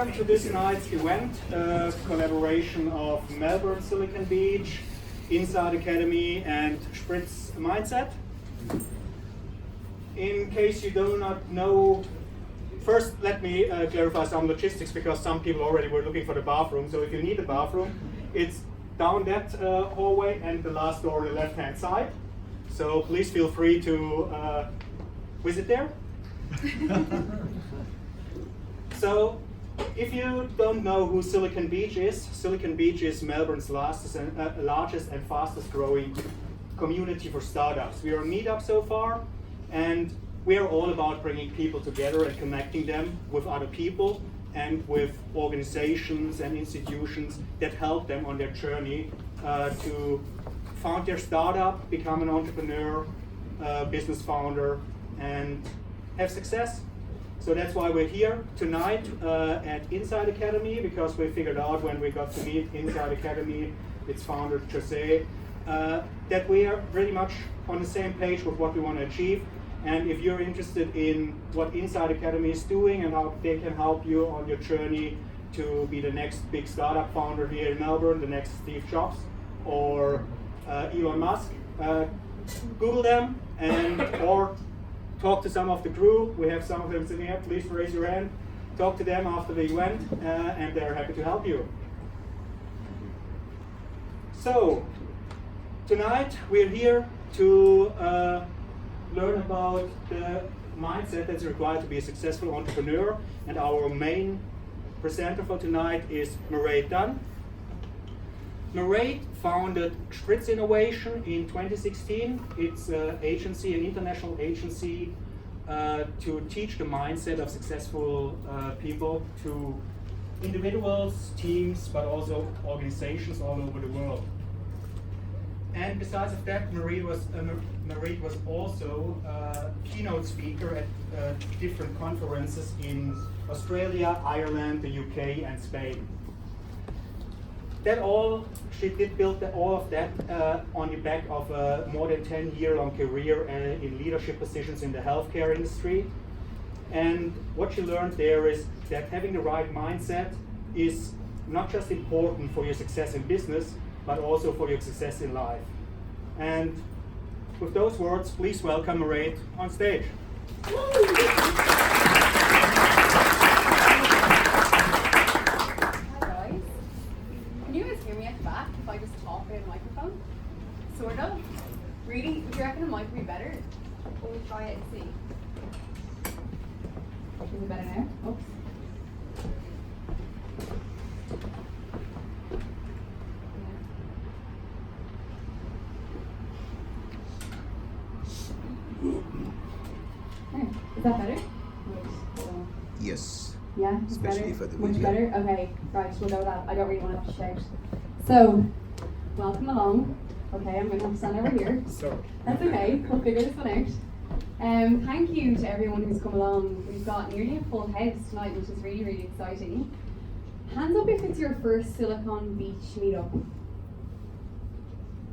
welcome to this night's event, collaboration of Melbourne Silicon Beach, Inside Academy and Spritz Mindset. In case you do not know, first let me clarify some logistics because some people already were looking for the bathroom. So if you need a bathroom, it's down that hallway and the last door on the left hand side. So please feel free to visit there. So, if you don't know who Silicon Beach is Melbourne's largest and fastest growing community for startups. We are a meetup so far, and we are all about bringing people together and connecting them with other people and with organizations and institutions that help them on their journey to found their startup, become an entrepreneur, business founder, and have success. So that's why we're here tonight at Inside Academy, because we figured out when we got to meet Inside Academy, its founder Jose, that we are pretty much on the same page with what we want to achieve. And if you're interested in what Inside Academy is doing and how they can help you on your journey to be the next big startup founder here in Melbourne, the next Steve Jobs or Elon Musk, Google them or talk to some of the crew. We have some of them sitting here. Please raise your hand. Talk to them after the event, and they're happy to help you. So, tonight we're here to learn about the mindset that's required to be a successful entrepreneur. And our main presenter for tonight is Mairead Dunn. Mairead founded Spritz Innovation in 2016. It's an international agency to teach the mindset of successful people to individuals, teams, but also organizations all over the world. And besides of that, Mairead was also a keynote speaker at different conferences in Australia, Ireland, the UK, and Spain. She did build all of that on the back of a more than 10-year-long career in leadership positions in the healthcare industry. And what she learned there is that having the right mindset is not just important for your success in business, but also for your success in life. And with those words, please welcome Mairead on stage. If I just talk in a microphone? Sort of? Really? Would you reckon a mic would be better? Or we'll try it and see. Is it better now? Oops. Yeah. Is that better? Yes. Yeah, it's Especially better. for the Much video. better? Okay, right, we'll go with that. I don't really want to shout. So, welcome along. Okay, I'm going to have to stand over here. Sorry. That's okay, we'll figure this one out. Thank you to everyone who's come along. We've got nearly a full house tonight, which is really, really exciting. Hands up if it's your first Silicon Beach meetup.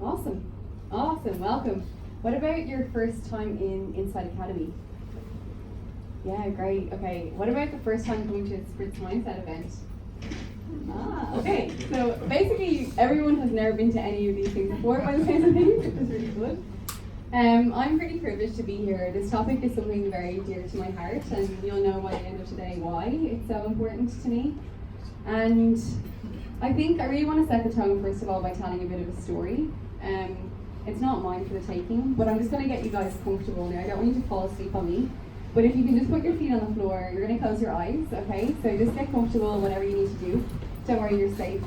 Awesome, welcome. What about your first time in Inside Academy? Yeah, great, okay. What about the first time coming to a Spritz Mindset event? Okay, so basically everyone has never been to any of these things before by the sounds of things, which is really good. I'm pretty privileged to be here. This topic is something very dear to my heart, and you'll know by the end of today why it's so important to me. And I think I really want to set the tone first of all by telling a bit of a story. It's not mine for the taking, but I'm just going to get you guys comfortable now. I don't want you to fall asleep on me. But if you can just put your feet on the floor, you're going to close your eyes, okay? So just get comfortable, whatever you need to do. Don't worry, you're safe.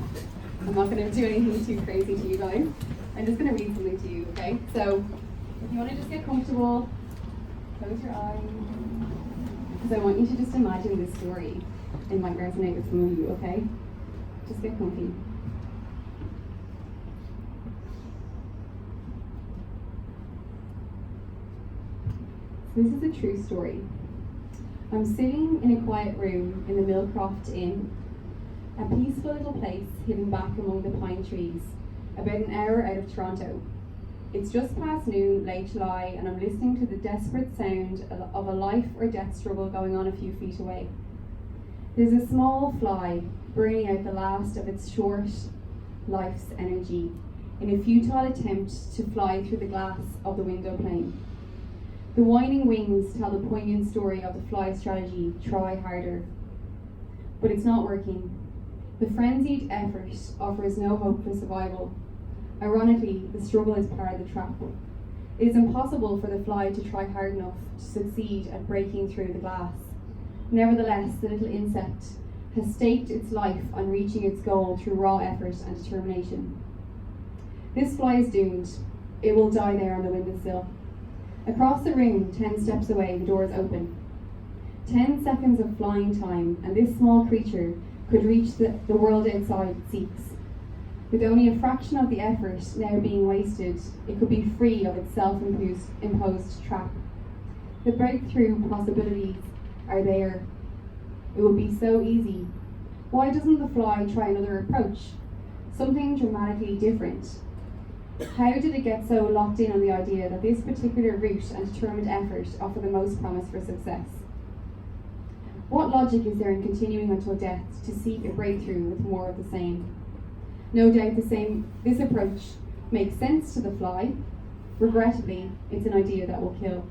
I'm not going to do anything too crazy to you guys. I'm just going to read something to you, okay? So if you want to just get comfortable, close your eyes. Because I want you to just imagine this story. It might resonate with some of you, okay? Just get comfy. This is a true story. I'm sitting in a quiet room in the Millcroft Inn, a peaceful little place hidden back among the pine trees, about an hour out of Toronto. It's just past noon, late July, and I'm listening to the desperate sound of a life or death struggle going on a few feet away. There's a small fly burning out the last of its short life's energy in a futile attempt to fly through the glass of the window pane. The whining wings tell the poignant story of the fly's strategy, try harder. But it's not working. The frenzied effort offers no hope for survival. Ironically, the struggle is part of the trap. It is impossible for the fly to try hard enough to succeed at breaking through the glass. Nevertheless, the little insect has staked its life on reaching its goal through raw effort and determination. This fly is doomed. It will die there on the windowsill. Across the room, 10 steps away, the door is open. 10 seconds of flying time, and this small creature could reach the world outside it seeks. With only a fraction of the effort now being wasted, it could be free of its self-imposed trap. The breakthrough possibilities are there. It would be so easy. Why doesn't the fly try another approach? Something dramatically different. How did it get so locked in on the idea that this particular route and determined effort offer the most promise for success? What logic is there in continuing until death to seek a breakthrough with more of the same? No doubt this approach makes sense to the fly. Regrettably, it's an idea that will kill.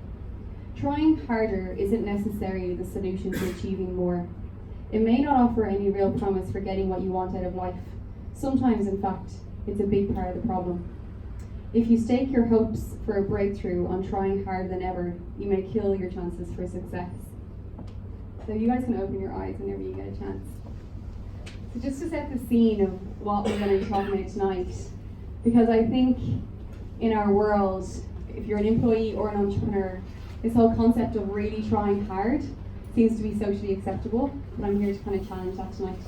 Trying harder isn't necessarily the solution to achieving more. It may not offer any real promise for getting what you want out of life. Sometimes, in fact, it's a big part of the problem. If you stake your hopes for a breakthrough on trying harder than ever, you may kill your chances for success. So you guys can open your eyes whenever you get a chance. So just to set the scene of what we're going to be talking about tonight, because I think in our world, if you're an employee or an entrepreneur, this whole concept of really trying hard seems to be socially acceptable, but I'm here to kind of challenge that tonight.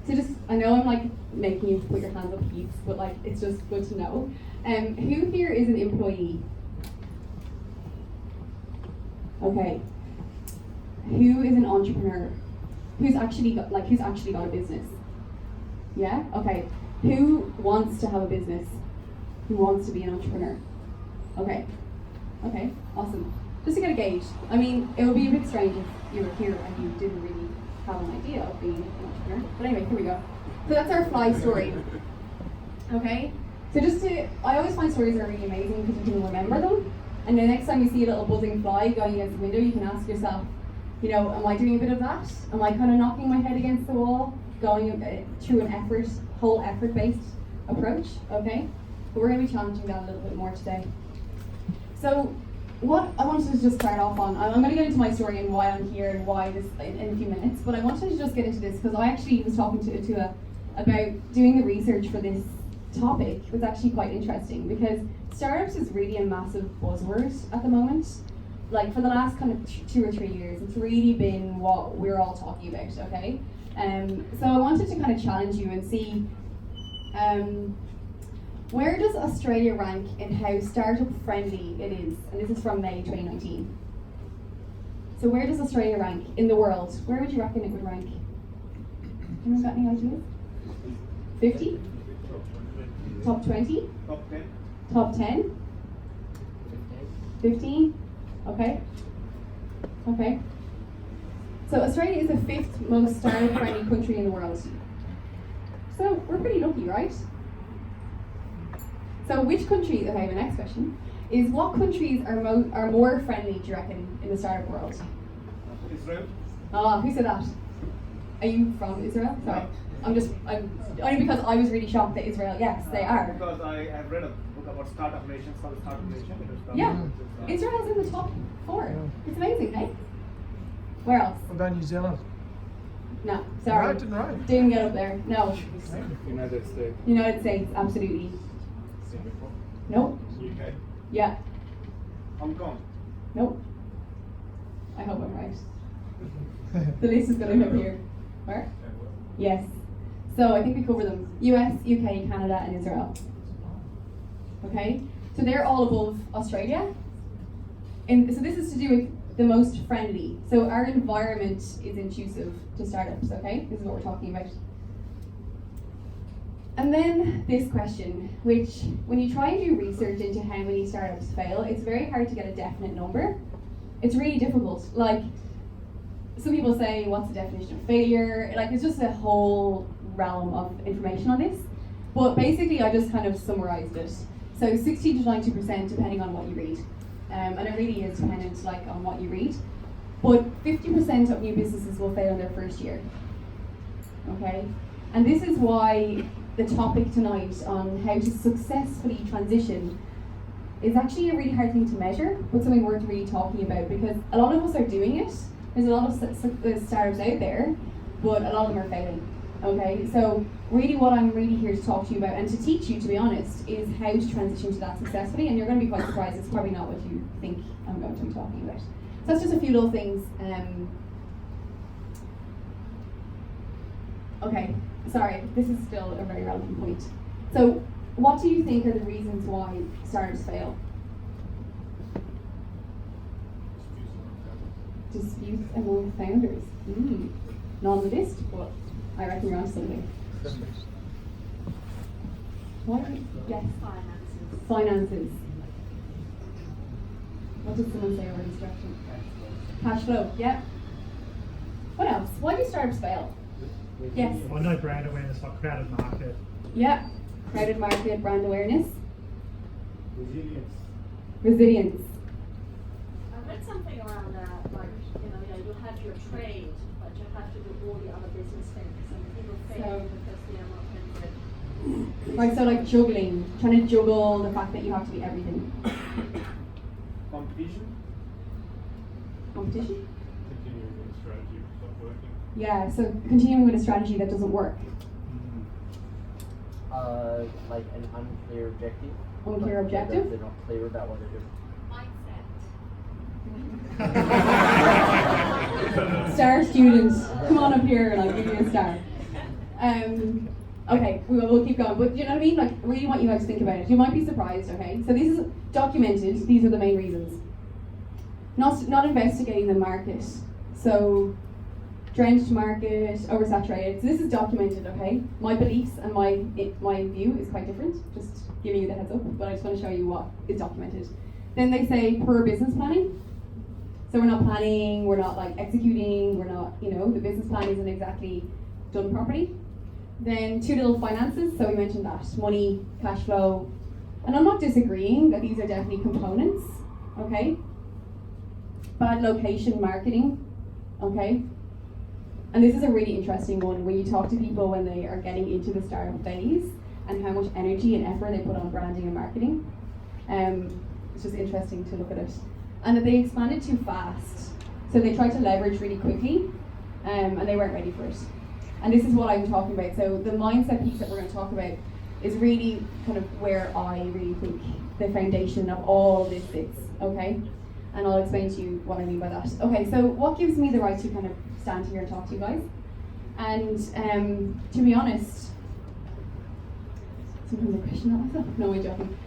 So just, I know I'm like making you put your hands up heaps, but like it's just good to know. Who here is an employee? Okay. Who is an entrepreneur? Who's actually got a business? Yeah? Okay. Who wants to have a business? Who wants to be an entrepreneur? Okay. Okay, awesome. Just to get a gauge. I mean, it would be a bit strange if you were here and you didn't really have an idea of being an entrepreneur. But anyway, here we go. So that's our fly story. Okay? So I always find stories are really amazing because you can remember them. And the next time you see a little buzzing fly going against the window, you can ask yourself, you know, am I doing a bit of that? Am I kind of knocking my head against the wall, going through an whole effort-based approach? Okay? But we're going to be challenging that a little bit more today. So what I wanted to just start off on, I'm going to get into my story and why I'm here and why this in a few minutes, but I wanted to just get into this because I actually was talking about doing the research for this topic. It was actually quite interesting because startups is really a massive buzzword at the moment. Like for the last kind of 2 or 3 years, it's really been what we're all talking about, okay? So I wanted to kind of challenge you and see where does Australia rank in how startup friendly it is? And this is from May 2019. So where does Australia rank in the world? Where would you reckon it would rank? Anyone got any ideas? 50? Top 20? Top 10. Top 10? 15? Okay. Okay. So Australia is the 5th most startup friendly country in the world. So we're pretty lucky, right? So which countries, okay, the next question, is what countries are more friendly, do you reckon, in the startup world? Israel. Ah, who said that? Are you from Israel? Sorry. I'm only because I was really shocked that Israel, yes, they are. Because I have read a book about startup nations, called Startup Nation. Yeah, Israel's in the top 4. It's amazing, eh? Where else? What about New Zealand? No, sorry. Right. Didn't get up there. No. United States. United States, absolutely. Singapore. Nope. UK. Yeah. Hong Kong. Nope. I hope I'm right. The list is going to appear. Where? Yes. So I think we cover them. US, UK, Canada, and Israel. Okay? So they're all above Australia. And so this is to do with the most friendly. So our environment is conducive to startups, okay? This is what we're talking about. And then this question, which when you try and do research into how many startups fail, it's very hard to get a definite number. It's really difficult. Like, some people say, what's the definition of failure? Like, it's just a whole realm of information on this. But basically, I just kind of summarized it. So 60 to 90% depending on what you read. And it really is dependent like on what you read. But 50% of new businesses will fail in their first year. Okay? And this is why the topic tonight on how to successfully transition is actually a really hard thing to measure, but something worth really talking about, because a lot of us are doing it. There's a lot of startups out there, but a lot of them are failing. Okay, so really what I'm really here to talk to you about and to teach you, to be honest, is how to transition to that successfully, and you're going to be quite surprised. It's probably not what you think I'm going to be talking about. So that's just a few little things. Okay, sorry, this is still a very relevant point. So what do you think are the reasons why startups fail? Disputes among founders. Not on the list, but I reckon you're on something. What? Yes. Finances. What did someone say over instruction? Cash flow. Yeah. What else? Why do startups fail? Yes. Well, no brand awareness, like crowded market. Yeah. Crowded market, brand awareness. Resilience. Resilience. I read something around that, like, yeah, you have your trade, but you have to do all the other business things, and people fail because they are not very good. Right, so like juggling, trying to juggle the fact that you have to be everything. Competition. Competition? Continuing with a strategy that's not working. Yeah, so continuing with a strategy that doesn't work. Like an unclear objective. Unclear objective? They're not clear about what they're doing. Star student, come on up here and I'll give you a star. Okay, we'll keep going, but do you know what I mean? Like, I really want you guys to think about it. You might be surprised, okay? So this is documented, these are the main reasons. Not investigating the market. So, drenched market, oversaturated. So this is documented, okay? My beliefs and my view is quite different, just giving you the heads up, but I just want to show you what is documented. Then they say poor business planning. So we're not planning, we're not like executing, we're not, the business plan isn't exactly done properly. Then too little finances, so we mentioned that, money, cash flow. And I'm not disagreeing that these are definitely components, okay? Bad location marketing, okay? And this is a really interesting one when you talk to people when they are getting into the startup phase and how much energy and effort they put on branding and marketing. It's just interesting to look at it. And that they expanded too fast. So they tried to leverage really quickly and they weren't ready for it. And this is what I'm talking about. So the mindset piece that we're going to talk about is really kind of where I really think the foundation of all this sits, okay? And I'll explain to you what I mean by that. Okay, so what gives me the right to kind of stand here and talk to you guys? And to be honest, sometimes I question that myself. No, I'm joking.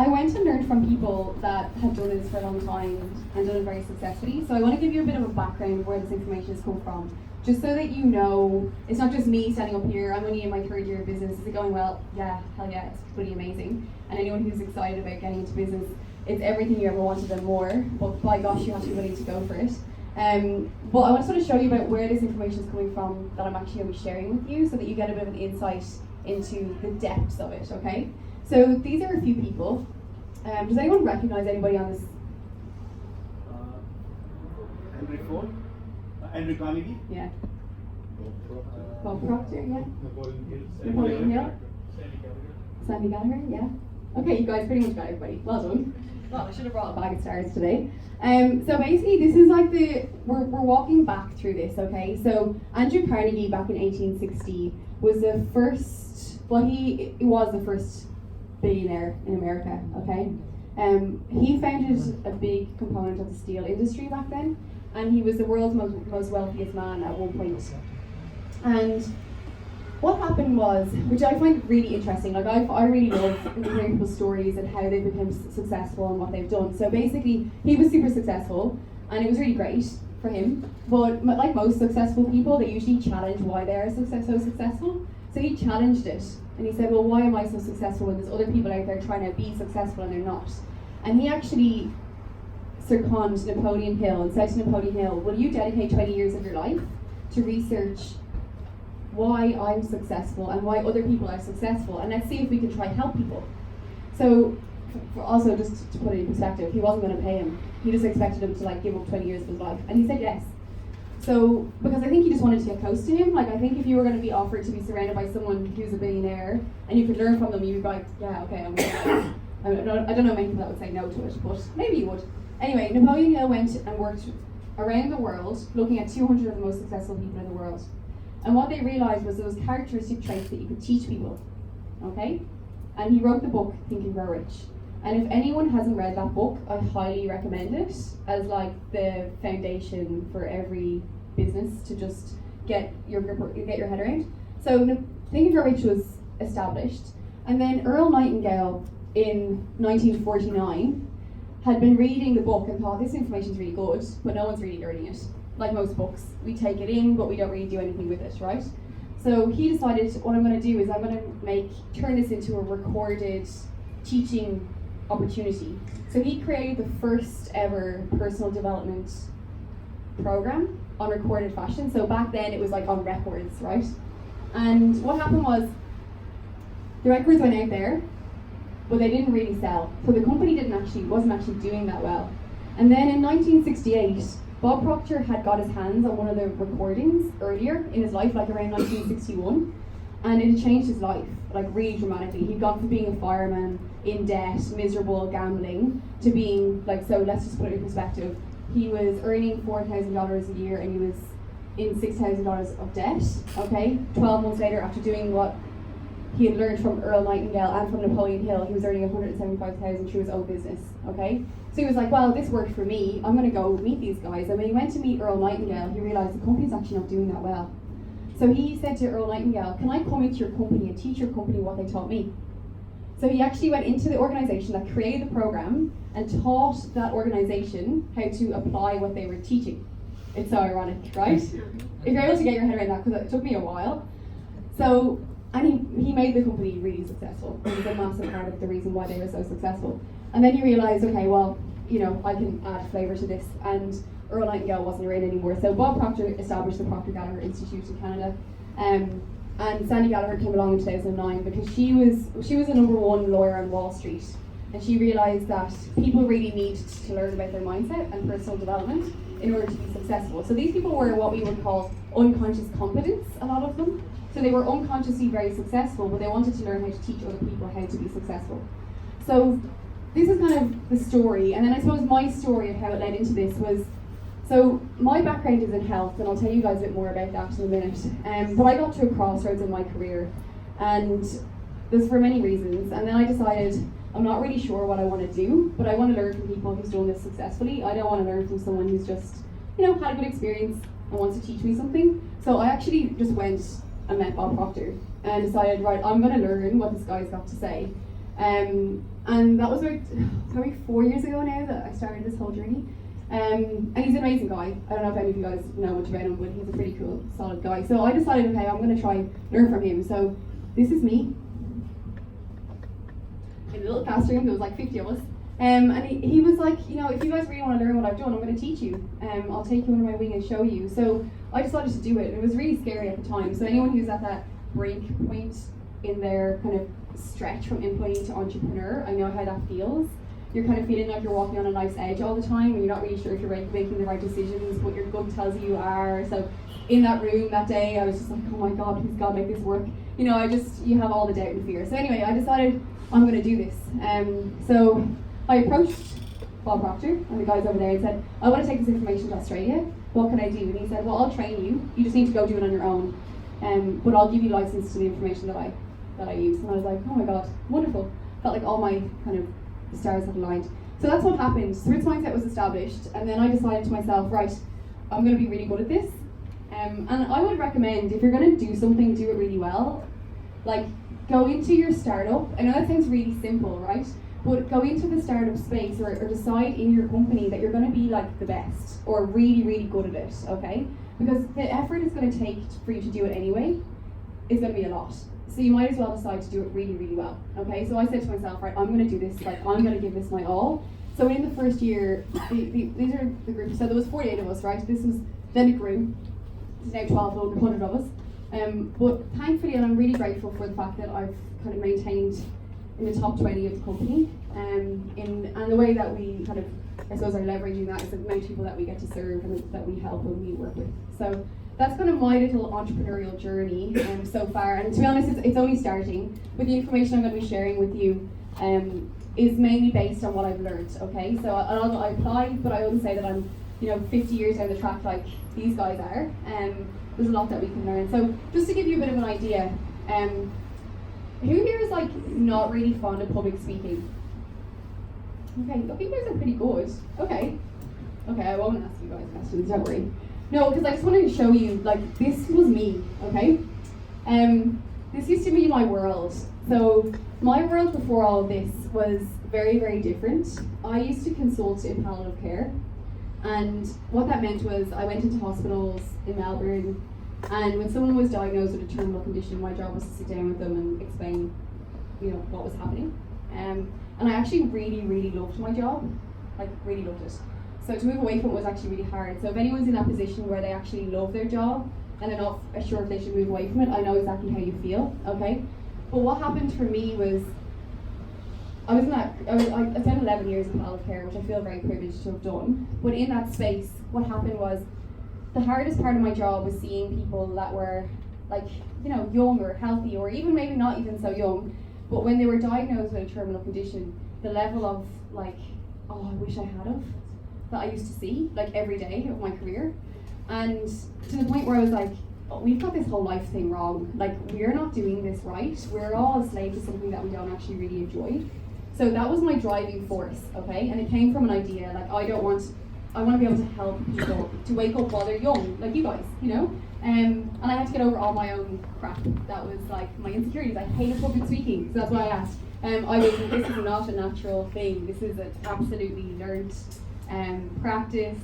I went and learned from people that have done this for a long time and done it very successfully. So I want to give you a bit of a background of where this information has come from, just so that you know it's not just me standing up here. I'm only in my third year of business. Is it going well? Yeah, hell yeah, it's pretty amazing. And anyone who's excited about getting into business, it's everything you ever wanted and more. But by gosh, you have to be willing to go for it. But I want to sort of show you about where this information is coming from that I'm actually going to be sharing with you, so that you get a bit of an insight into the depths of it. Okay. So these are a few people. Does anyone recognize anybody on this? Henry Ford. Andrew Carnegie. Yeah. Bob Proctor, yeah. Napoleon Hill. Hill. Sandy Gallagher, yeah. Okay, you guys pretty much got everybody. Well done. Well, I should have brought a bag of stars today. So basically, this is like we're walking back through this, okay? So Andrew Carnegie back in 1860 was the first, he was the first billionaire in America, okay? He founded a big component of the steel industry back then, and he was the world's most wealthiest man at one point. And what happened was, which I find really interesting, like I really love hearing people's stories and how they become successful and what they've done. So basically, he was super successful, and it was really great for him. But like most successful people, they usually challenge why they are so successful. So he challenged it, and he said, well, why am I so successful when there's other people out there trying to be successful and they're not? And he actually second Napoleon Hill and said to Napoleon Hill, will you dedicate 20 years of your life to research why I'm successful and why other people are successful, and let's see if we can try help people. So also, just to put it in perspective, he wasn't going to pay him. He just expected him to like give up 20 years of his life, and he said yes. So, because I think he just wanted to get close to him. Like, I think if you were going to be offered to be surrounded by someone who's a billionaire and you could learn from them, you'd be like, yeah, okay, I'm going to. I don't know many people that would say no to it, but maybe you would. Anyway, Napoleon Hill went and worked around the world looking at 200 of the most successful people in the world. And what they realised was those characteristic traits that you could teach people. Okay? And he wrote the book Think and Grow Rich. And if anyone hasn't read that book, I highly recommend it as like the foundation for every business to just get your head around. So Think and Grow Rich was established, and then Earl Nightingale in 1949 had been reading the book and thought, this information is really good, but no one's really learning it. Like most books, we take it in, but we don't really do anything with it, right? So he decided, what I'm going to do is I'm going to turn this into a recorded teaching opportunity. So he created the first ever personal development program on recorded fashion. So back then it was like on records, right? And what happened was the records went out there, but they didn't really sell. So the company wasn't actually doing that well. And then in 1968, Bob Proctor had got his hands on one of the recordings earlier in his life, like around 1961, and it had changed his life, like really dramatically. He'd gone from being a fireman, in debt, miserable, gambling, to being like, so let's just put it in perspective. He was earning $4,000 a year and he was in $6,000 of debt, okay? 12 months later, after doing what he had learned from Earl Nightingale and from Napoleon Hill, he was earning $175,000 through his own business, okay? So he was like, well, this worked for me, I'm gonna go meet these guys. And when he went to meet Earl Nightingale, he realized the company's actually not doing that well. So he said to Earl Nightingale, can I come into your company and teach your company what they taught me? So he actually went into the organization that created the program and taught that organization how to apply what they were teaching. It's so ironic, right? If you're able to get your head around that, because it took me a while. So, and he made the company really successful. It was a massive part of the reason why they were so successful. And then he realized, okay, well, you know, I can add flavor to this. And Earl Nightingale wasn't around anymore. So Bob Proctor established the Proctor Gallagher Institute in Canada. And Sandy Gallagher came along in 2009 because she was a #1 lawyer on Wall Street, and she realised that people really need to learn about their mindset and personal development in order to be successful. So these people were what we would call unconscious competence, a lot of them. So they were unconsciously very successful, but they wanted to learn how to teach other people how to be successful. So this is kind of the story, and then I suppose my story of how it led into this was, so my background is in health, and I'll tell you guys a bit more about that in a minute. But I got to a crossroads in my career, and there's for many reasons. And then I decided I'm not really sure what I want to do, but I want to learn from people who's done this successfully. I don't want to learn from someone who's just, you know, had a good experience and wants to teach me something. So I actually just went and met Bob Proctor and decided, right, I'm going to learn what this guy's got to say. And that was about probably 4 years ago now that I started this whole journey. And he's an amazing guy. I don't know if any of you guys know much about him, but he's a pretty cool, solid guy. So I decided, okay, I'm going to try and learn from him. So this is me in a little classroom. There was like 50 of us. And he was like, you know, if you guys really want to learn what I've done, I'm going to teach you. I'll take you under my wing and show you. So I decided to do it. It was really scary at the time. So anyone who's at that break point in their kind of stretch from employee to entrepreneur, I know how that feels. You're kind of feeling like you're walking on a life's edge all the time, and you're not really sure if you're making the right decisions, but your gut tells you you are. So in that room that day, I was just like, oh my God, please God, make this work. You know, you have all the doubt and fear. So anyway, I decided I'm going to do this. So I approached Bob Proctor and the guys over there and said, I want to take this information to Australia. What can I do? And he said, well, I'll train you. You just need to go do it on your own. But I'll give you license to the information that I use. And I was like, oh my God, wonderful. Felt like all my kind of stars had aligned. So that's what happened. Rich Mindset was established, and then I decided to myself, right, I'm going to be really good at this. And I would recommend, if you're going to do something, do it really well. Like, go into your startup. I know that sounds really simple, right? But go into the startup space or decide in your company that you're going to be like the best or really, really good at it, okay? Because the effort it's going to take for you to do it anyway is going to be a lot. So you might as well decide to do it really, really well, okay? So I said to myself, right, I'm going to do this, like I'm going to give this my all. So in the first year, these are the groups. So there was 48 of us, right? Then it grew. There's now 1,200 of us. But thankfully, and I'm really grateful for the fact that I've kind of maintained in the top 20 of the company. And the way that we kind of, I suppose, are leveraging that is the amount of people that we get to serve and that we help and we work with. So that's kind of my little entrepreneurial journey so far. And to be honest, it's only starting. But the information I'm going to be sharing with you is mainly based on what I've learned. Okay, so I applied, but I wouldn't say that I'm 50 years down the track like these guys are. There's a lot that we can learn. So just to give you a bit of an idea, who here is like not really fond of public speaking? Okay, I think you guys are pretty good. Okay, I won't ask you guys questions, don't worry. No, because I just wanted to show you, like, this was me, okay? This used to be my world. So my world before all of this was very, very different. I used to consult in palliative care, and what that meant was I went into hospitals in Melbourne, and when someone was diagnosed with a terminal condition, my job was to sit down with them and explain, what was happening. And I actually really, really loved my job, like really loved it. So to move away from it was actually really hard. So if anyone's in that position where they actually love their job and they're not sure if they should move away from it, I know exactly how you feel, okay? But what happened for me was, I spent 11 years in palliative care, which I feel very privileged to have done. But in that space, what happened was, the hardest part of my job was seeing people that were young or healthy, or even maybe not even so young, but when they were diagnosed with a terminal condition, the level of I wish I had of, that I used to see every day of my career. And to the point where I was like, we've got this whole life thing wrong. We're not doing this right. We're all a slave to something that we don't actually really enjoy. So that was my driving force, okay? And it came from an idea, I want to be able to help people to wake up while they're young, like you guys, and I had to get over all my own crap. That was my insecurities. I hated public speaking, so that's why I asked. This is not a natural thing. This is an absolutely learned, practiced,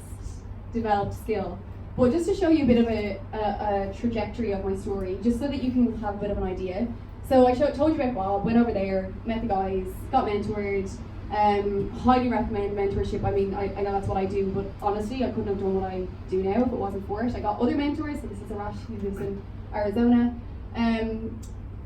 developed skill. But just to show you a bit of a trajectory of my story, just so that you can have a bit of an idea. So I told you about Bob, went over there, met the guys, got mentored. Highly recommend mentorship. I mean, I know that's what I do, but honestly, I couldn't have done what I do now if it wasn't for it. I got other mentors. So this is Arash, who lives in Arizona. And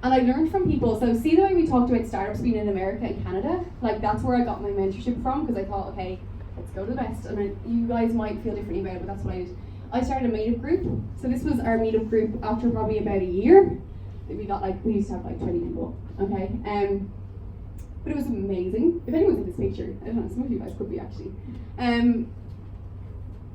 I learned from people. So see the way we talked about startups being in America and Canada? That's where I got my mentorship from, because I thought, okay, let's go to the best. And you guys might feel differently about it, but that's what I did. I started a meetup group. So this was our meetup group after probably about a year. We used to have 20 people, okay? But it was amazing. If anyone's in this picture, I don't know, some of you guys could be actually.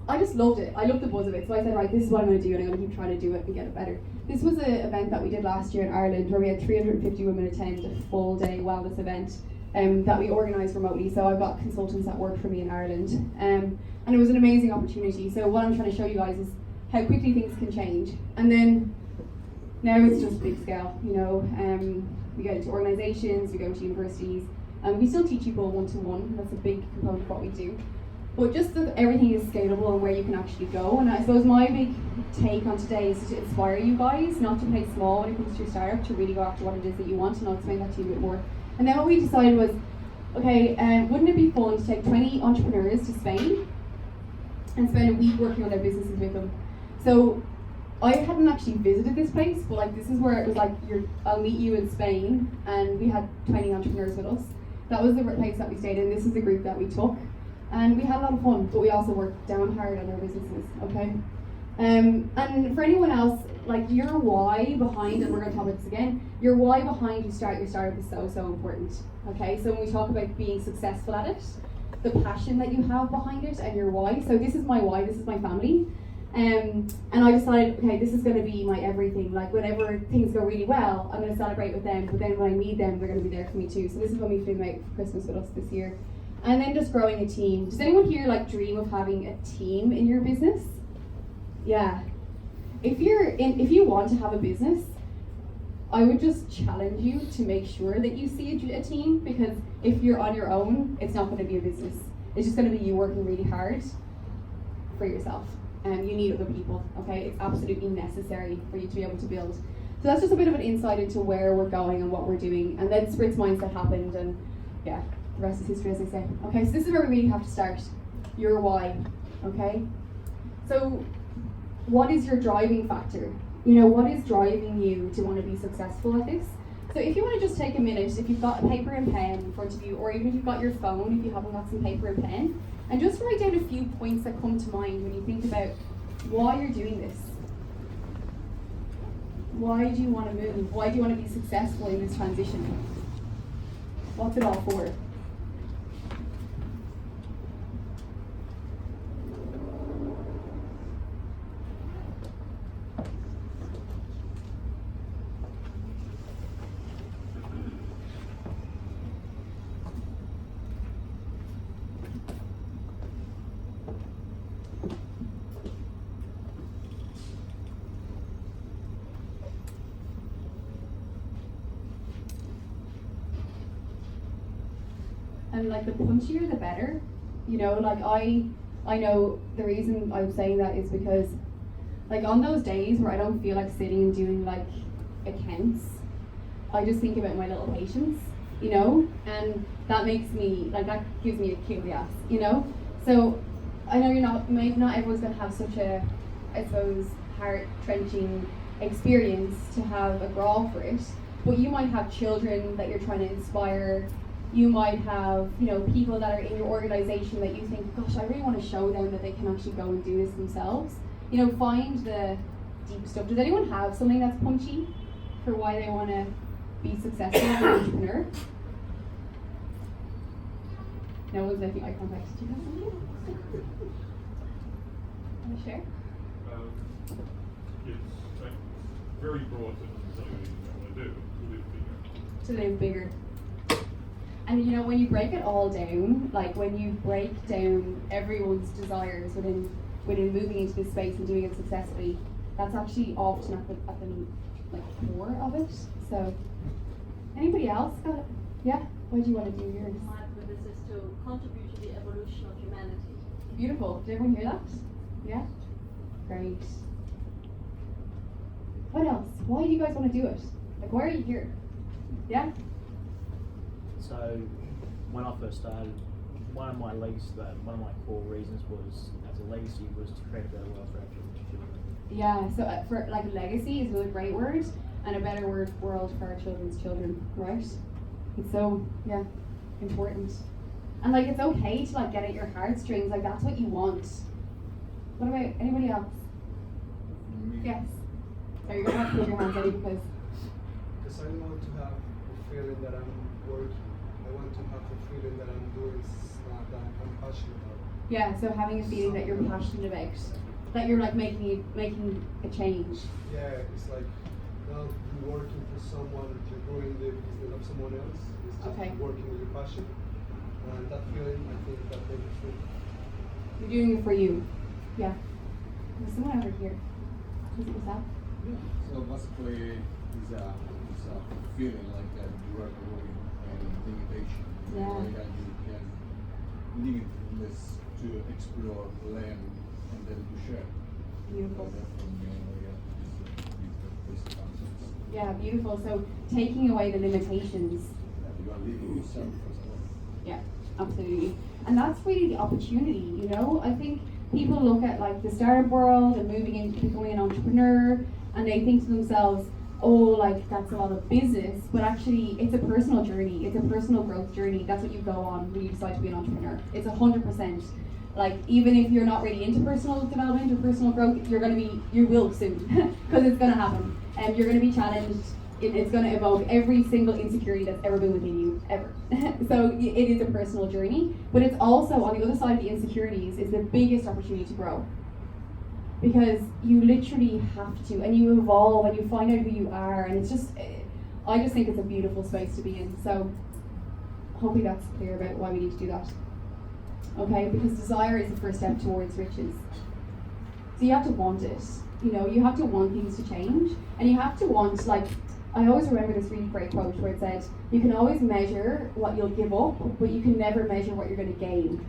I just loved it. I loved the buzz of it. So I said, right, this is what I'm going to do, and I'm going to keep trying to do it and get it better. This was an event that we did last year in Ireland, where we had 350 women attend a full day wellness event that we organised remotely. So I've got consultants that work for me in Ireland. And it was an amazing opportunity. So what I'm trying to show you guys is how quickly things can change. And then now it's just big scale, we go into organisations, we go to universities, and we still teach people one-to-one. That's a big component of what we do. But just that everything is scalable and where you can actually go. And I suppose my big take on today is to inspire you guys not to play small when it comes to your startup, to really go after what it is that you want, and I'll explain that to you a bit more. And then what we decided was, okay, wouldn't it be fun to take 20 entrepreneurs to Spain and spend a week working on their businesses with them? So I hadn't actually visited this place, but this is where it was I'll meet you in Spain, and we had 20 entrepreneurs with us. That was the place that we stayed in. This is the group that we took, and we had a lot of fun, but we also worked down hard on our businesses, okay? And for anyone else, your why behind, and we're going to talk about this again, your why behind you start your startup is so, so important, okay? So when we talk about being successful at it, the passion that you have behind it and your why. So this is my why, this is my family. And I decided, okay, this is going to be my everything. Whenever things go really well, I'm going to celebrate with them, but then when I need them, they're going to be there for me too. So this is when we flew them out for Christmas with us this year. And then just growing a team. Does anyone here dream of having a team in your business? Yeah. If you want to have a business, I would just challenge you to make sure that you see a team, because if you're on your own, it's not going to be a business. It's just going to be you working really hard for yourself. And you need other people, okay? It's absolutely necessary for you to be able to build. So that's just a bit of an insight into where we're going and what we're doing. And then Spritz Mindset happened, and yeah, the rest is history, as they say. Okay, so this is where we really have to start. Your why. Okay? So, what is your driving factor? You know, what is driving you to want to be successful at this? So if you want to just take a minute, if you've got a paper and pen in front of you, or even if you've got your phone, if you haven't got some paper and pen, and just write down a few points that come to mind when you think about why you're doing this. Why do you want to move? Why do you want to be successful in this transition? What's it all for? And like the punchier the better, you know, like I know the reason I'm saying that is because like on those days where I don't feel like sitting and doing like accounts, I just think about my little patients, you know, and that makes me, like that gives me a kick in the ass, you know. So I know maybe not everyone's gonna have such a, I suppose, heart-trenching experience to have a growl for it, but you might have children that you're trying to inspire. You might have, you know, people that are in your organization that you think, gosh, I really want to show them that they can actually go and do this themselves. You know, find the deep stuff. Does anyone have something that's punchy for why they want to be successful as an entrepreneur? No one's making eye contact. Do you have something? Want to share? It's like very broad to tell you what you want to do, to live bigger. To live bigger. And you know, when you break it all down, like when you break down everyone's desires within moving into this space and doing it successfully, that's actually often at the like core of it. So, anybody else got it? Yeah? What do you want to do yours? My purpose is to contribute to the evolution of humanity. Beautiful. Did everyone hear that? Yeah? Great. What else? Why do you guys want to do it? Like, why are you here? Yeah? So when I first started, one of my core reasons was, as a legacy, was to create a better world for our children. Yeah, so for like legacy is a great word, and a better world for our children's children, right? It's so, yeah, important. And like, it's okay to like get at your heartstrings, like that's what you want. What about anybody else? Yes. Are you gonna have to put your hands ready because I want to have a feeling that I'm working. I want to have the feeling that I'm doing stuff that I'm passionate about. yeah, so having a feeling that you're passionate about, that you're like making a change. Yeah, it's like not you working for someone, you're growing the business of someone else. It's just Okay. working with your passion. And that feeling, I think that makes it true. You're doing it for you. Yeah. There's someone over here. Who's that? So basically, it's a feeling like that you are growing in limitation. Yeah. Like that you can limit this to explore, learn, and then to share. Beautiful. So that for me, is the concept. Yeah, beautiful. So taking away the limitations. That you are living yourself first of all. Yeah, absolutely. And that's really the opportunity, you know? I think people look at like the startup world and moving into becoming an entrepreneur, and they think to themselves, oh, like that's a lot of business, but actually it's a personal journey. It's a personal growth journey. That's what you go on when you decide to be an entrepreneur. It's 100%. Like, even if you're not really into personal development or personal growth, you will soon, because it's gonna happen. And you're gonna be challenged. It's gonna evoke every single insecurity that's ever been within you, ever. So it is a personal journey, but it's also, on the other side of the insecurities, is the biggest opportunity to grow. Because you literally have to, and you evolve, and you find out who you are, and it's just, I just think it's a beautiful space to be in. So hopefully that's clear about why we need to do that. Okay, because desire is the first step towards riches. So you have to want it. You know, you have to want things to change, and you have to want, like, I always remember this really great quote where it said, you can always measure what you'll give up, but you can never measure what you're going to gain.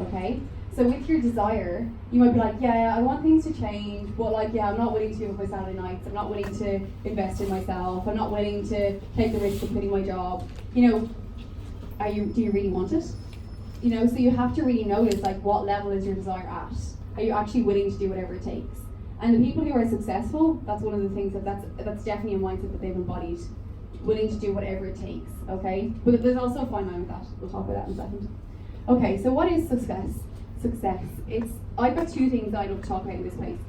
Okay? So with your desire, you might be like, yeah, I want things to change, but like, yeah, I'm not willing to give up my Saturday nights, I'm not willing to invest in myself, I'm not willing to take the risk of quitting my job. You know, do you really want it? You know, so you have to really notice like what level is your desire at? Are you actually willing to do whatever it takes? And the people who are successful, that's one of the things that's definitely a mindset that they've embodied. Willing to do whatever it takes, okay? But there's also a fine line with that. We'll talk about that in a second. Okay, so what is success? Success. I've got two things that I'd love to talk about in this place.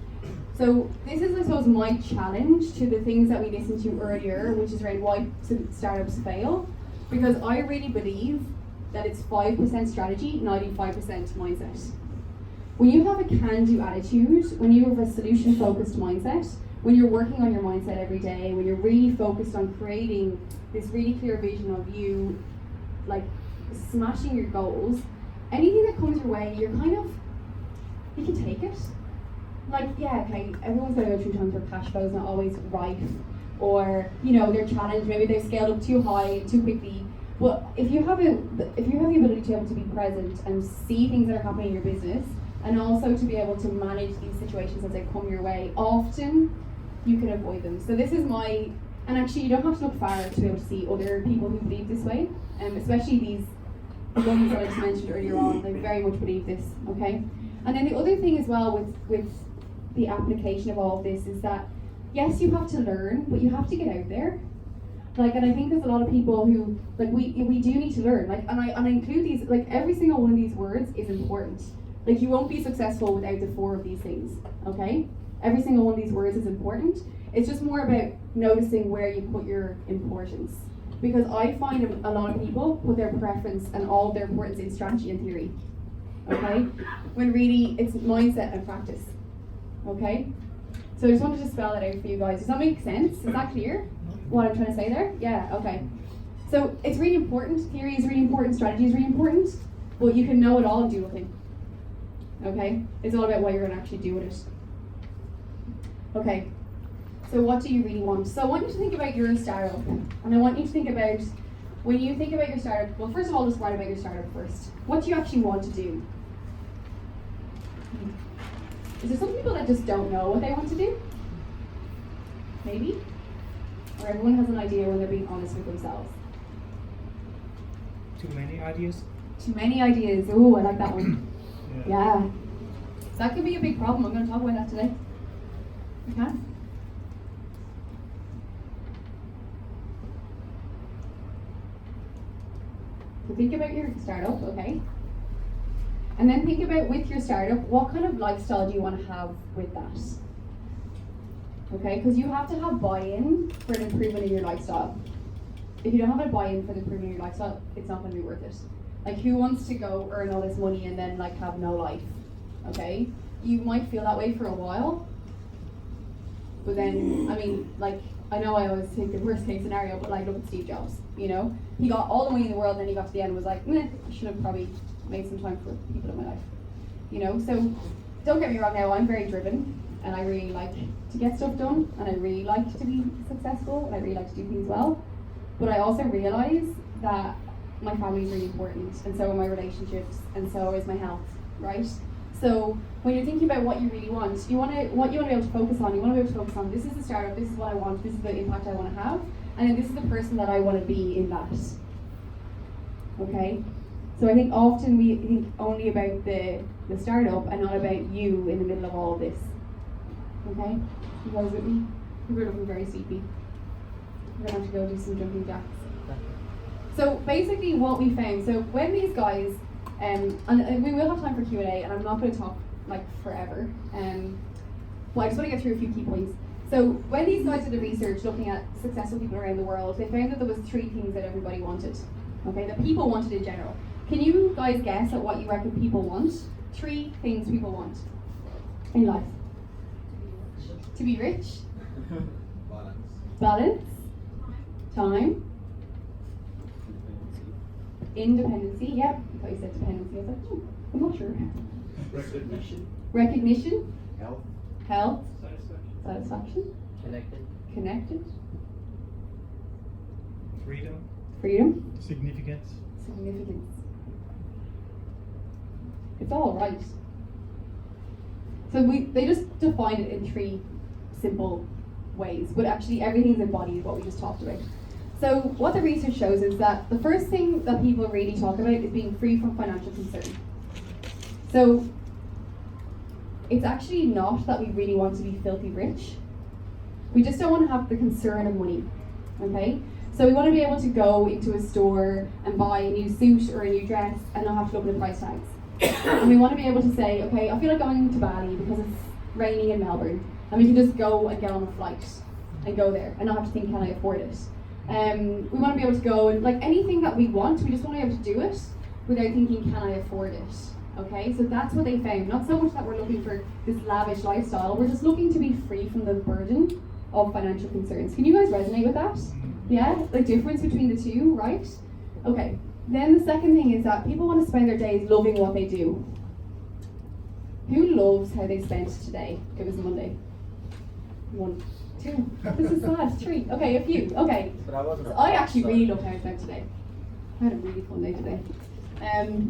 So this is, I suppose, my challenge to the things that we listened to earlier, which is around why startups fail. Because I really believe that it's 5% strategy, 95% mindset. When you have a can-do attitude, when you have a solution-focused mindset, when you're working on your mindset every day, when you're really focused on creating this really clear vision of you, like smashing your goals, anything that comes your way, you can take it. Like, yeah, okay, everyone's gonna go through times where cash flow is not always right, or, you know, they're challenged, maybe they've scaled up too high, too quickly. But if you have the ability to be able to be present and see things that are happening in your business, and also to be able to manage these situations as they come your way, often you can avoid them. So this is and actually you don't have to look far to be able to see other people who believe this way, especially these ones that I just mentioned earlier on, they very much believe this, okay? And then the other thing as well with the application of all of this is that, yes, you have to learn, but you have to get out there. Like, and I think there's a lot of people who, like, we do need to learn, like, and I include these, like, every single one of these words is important. Like, you won't be successful without the 4 of these things, okay? Every single one of these words is important. It's just more about noticing where you put your importance. Because I find a lot of people put their preference and all of their importance in strategy and theory, okay? When really it's mindset and practice, okay? So I just wanted to spell that out for you guys. Does that make sense? Is that clear? What I'm trying to say there? Yeah, okay. So it's really important. Theory is really important. Strategy is really important. But you can know it all and do nothing. Okay? It's all about what you're going to actually do with it. Okay. So what do you really want? So I want you to think about your startup. And I want you to think about, when you think about your startup, well, first of all, just write about your startup first. What do you actually want to do? Is there some people that just don't know what they want to do? Maybe? Or everyone has an idea when they're being honest with themselves. Too many ideas? Too many ideas. Ooh, I like that one. Yeah. Yeah. That could be a big problem. I'm going to talk about that today. Okay? So think about your startup, okay? And then think about, with your startup, what kind of lifestyle do you want to have with that? Okay, because you have to have buy-in for an improvement in your lifestyle. If you don't have a buy-in for the improvement in your lifestyle, it's not going to be worth it. Like, who wants to go earn all this money and then, like, have no life? Okay? You might feel that way for a while, but then, I mean, like, I know I always think the worst case scenario, but like, look at Steve Jobs, you know? He got all the money in the world, and then he got to the end and was like, meh, I should have probably made some time for people in my life. You know, so don't get me wrong now, I'm very driven, and I really like to get stuff done, and I really like to be successful, and I really like to do things well. But I also realize that my family is really important, and so are my relationships, and so is my health, right? So when you're thinking about what you really want, what you want to be able to focus on, you want to be able to focus on, this is the startup, this is what I want, this is the impact I want to have, and then this is the person that I want to be in that. Okay? So I think often we think only about the startup and not about you in the middle of all of this. Okay? You guys with me? People are looking very sleepy. We're going to have to go do some jumping jacks. So basically what we found, so when these guys, and we will have time for Q&A, and I'm not going to talk like forever, but I just want to get through a few key points. So when these guys did the research looking at successful people around the world, they found that there was 3 things that everybody wanted, okay, that people wanted in general. Can you guys guess at what you reckon people want? 3 things people want in life. To be rich. Balance. Time. Independency, yep. I thought you said dependency. I was like, I'm not sure. Recognition. Health. Satisfaction. Connected. Freedom. Significance. It's all right. So they just define it in 3 simple ways, but actually everything's embodied what we just talked about. So what the research shows is that the first thing that people really talk about is being free from financial concern. So it's actually not that we really want to be filthy rich. We just don't want to have the concern of money, okay? So we want to be able to go into a store and buy a new suit or a new dress and not have to look at the price tags. And we want to be able to say, okay, I feel like going to Bali because it's raining in Melbourne, and we can just go and get on a flight and go there and not have to think, can I afford it? We want to be able to go and like anything that we want, we just want to be able to do it without thinking, can I afford it? Okay, so that's what they found. Not so much that we're looking for this lavish lifestyle, we're just looking to be free from the burden of financial concerns. Can you guys resonate with that? Yeah, the difference between the two, right? Okay, then the second thing is that people want to spend their days loving what they do. Who loves how they spent today? It was Monday. 1, 2. This is sad. 3. Okay, a few. Okay. But I wasn't. So I actually really loved how I spent today. I had a really fun day today.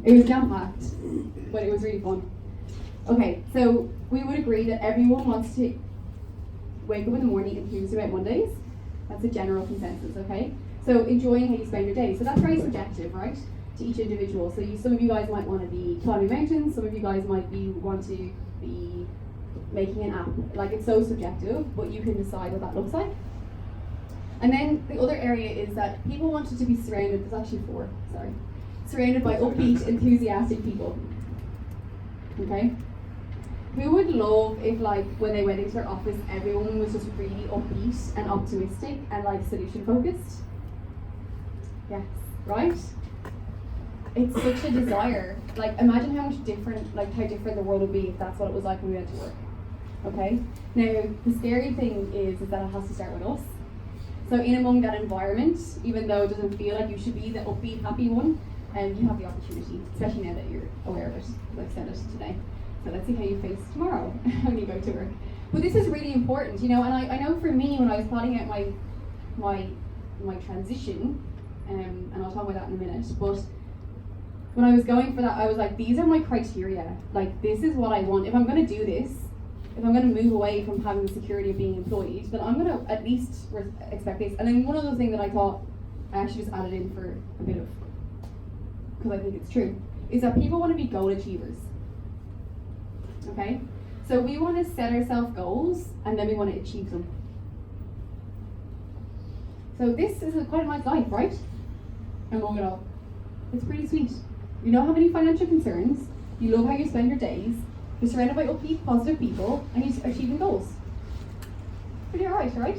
It was jam-packed, but it was really fun. Okay, so we would agree that everyone wants to wake up in the morning enthused about Mondays. That's a general consensus, okay? So enjoying how you spend your day. So that's very subjective, right? To each individual. So some of you guys might want to be climbing mountains, some of you guys might want to be making an app. Like, it's so subjective, but you can decide what that looks like. And then the other area is that people wanted to be surrounded, there's actually 4, sorry. Surrounded by upbeat, enthusiastic people. Okay? Who would love if, like, when they went into their office, everyone was just really upbeat and optimistic and, like, solution focused? Yes, right? It's such a desire. Like, imagine how much different, like, how different the world would be if that's what it was like when we went to work. Okay? Now, the scary thing is that it has to start with us. So in among that environment, even though it doesn't feel like you should be the upbeat, happy one, you have the opportunity, especially now that you're aware of it, because I've said it today. So let's see how you face tomorrow when you go to work. But this is really important, you know, and I know for me, when I was plotting out my transition, and I'll talk about that in a minute, but when I was going for that, I was like, these are my criteria. Like, this is what I want. If I'm going to do this, if I'm going to move away from having the security of being employed, then I'm going to at least expect this. And then one of those things that I thought I actually just added in for a bit of, because I think it's true, is that people want to be goal achievers. Okay? So we want to set ourselves goals, and then we want to achieve them. So this is quite a nice life, right? Among it all. It's pretty sweet. You don't have any financial concerns, you love how you spend your days, you're surrounded by upbeat, positive people, and you're achieving goals. Pretty alright, right?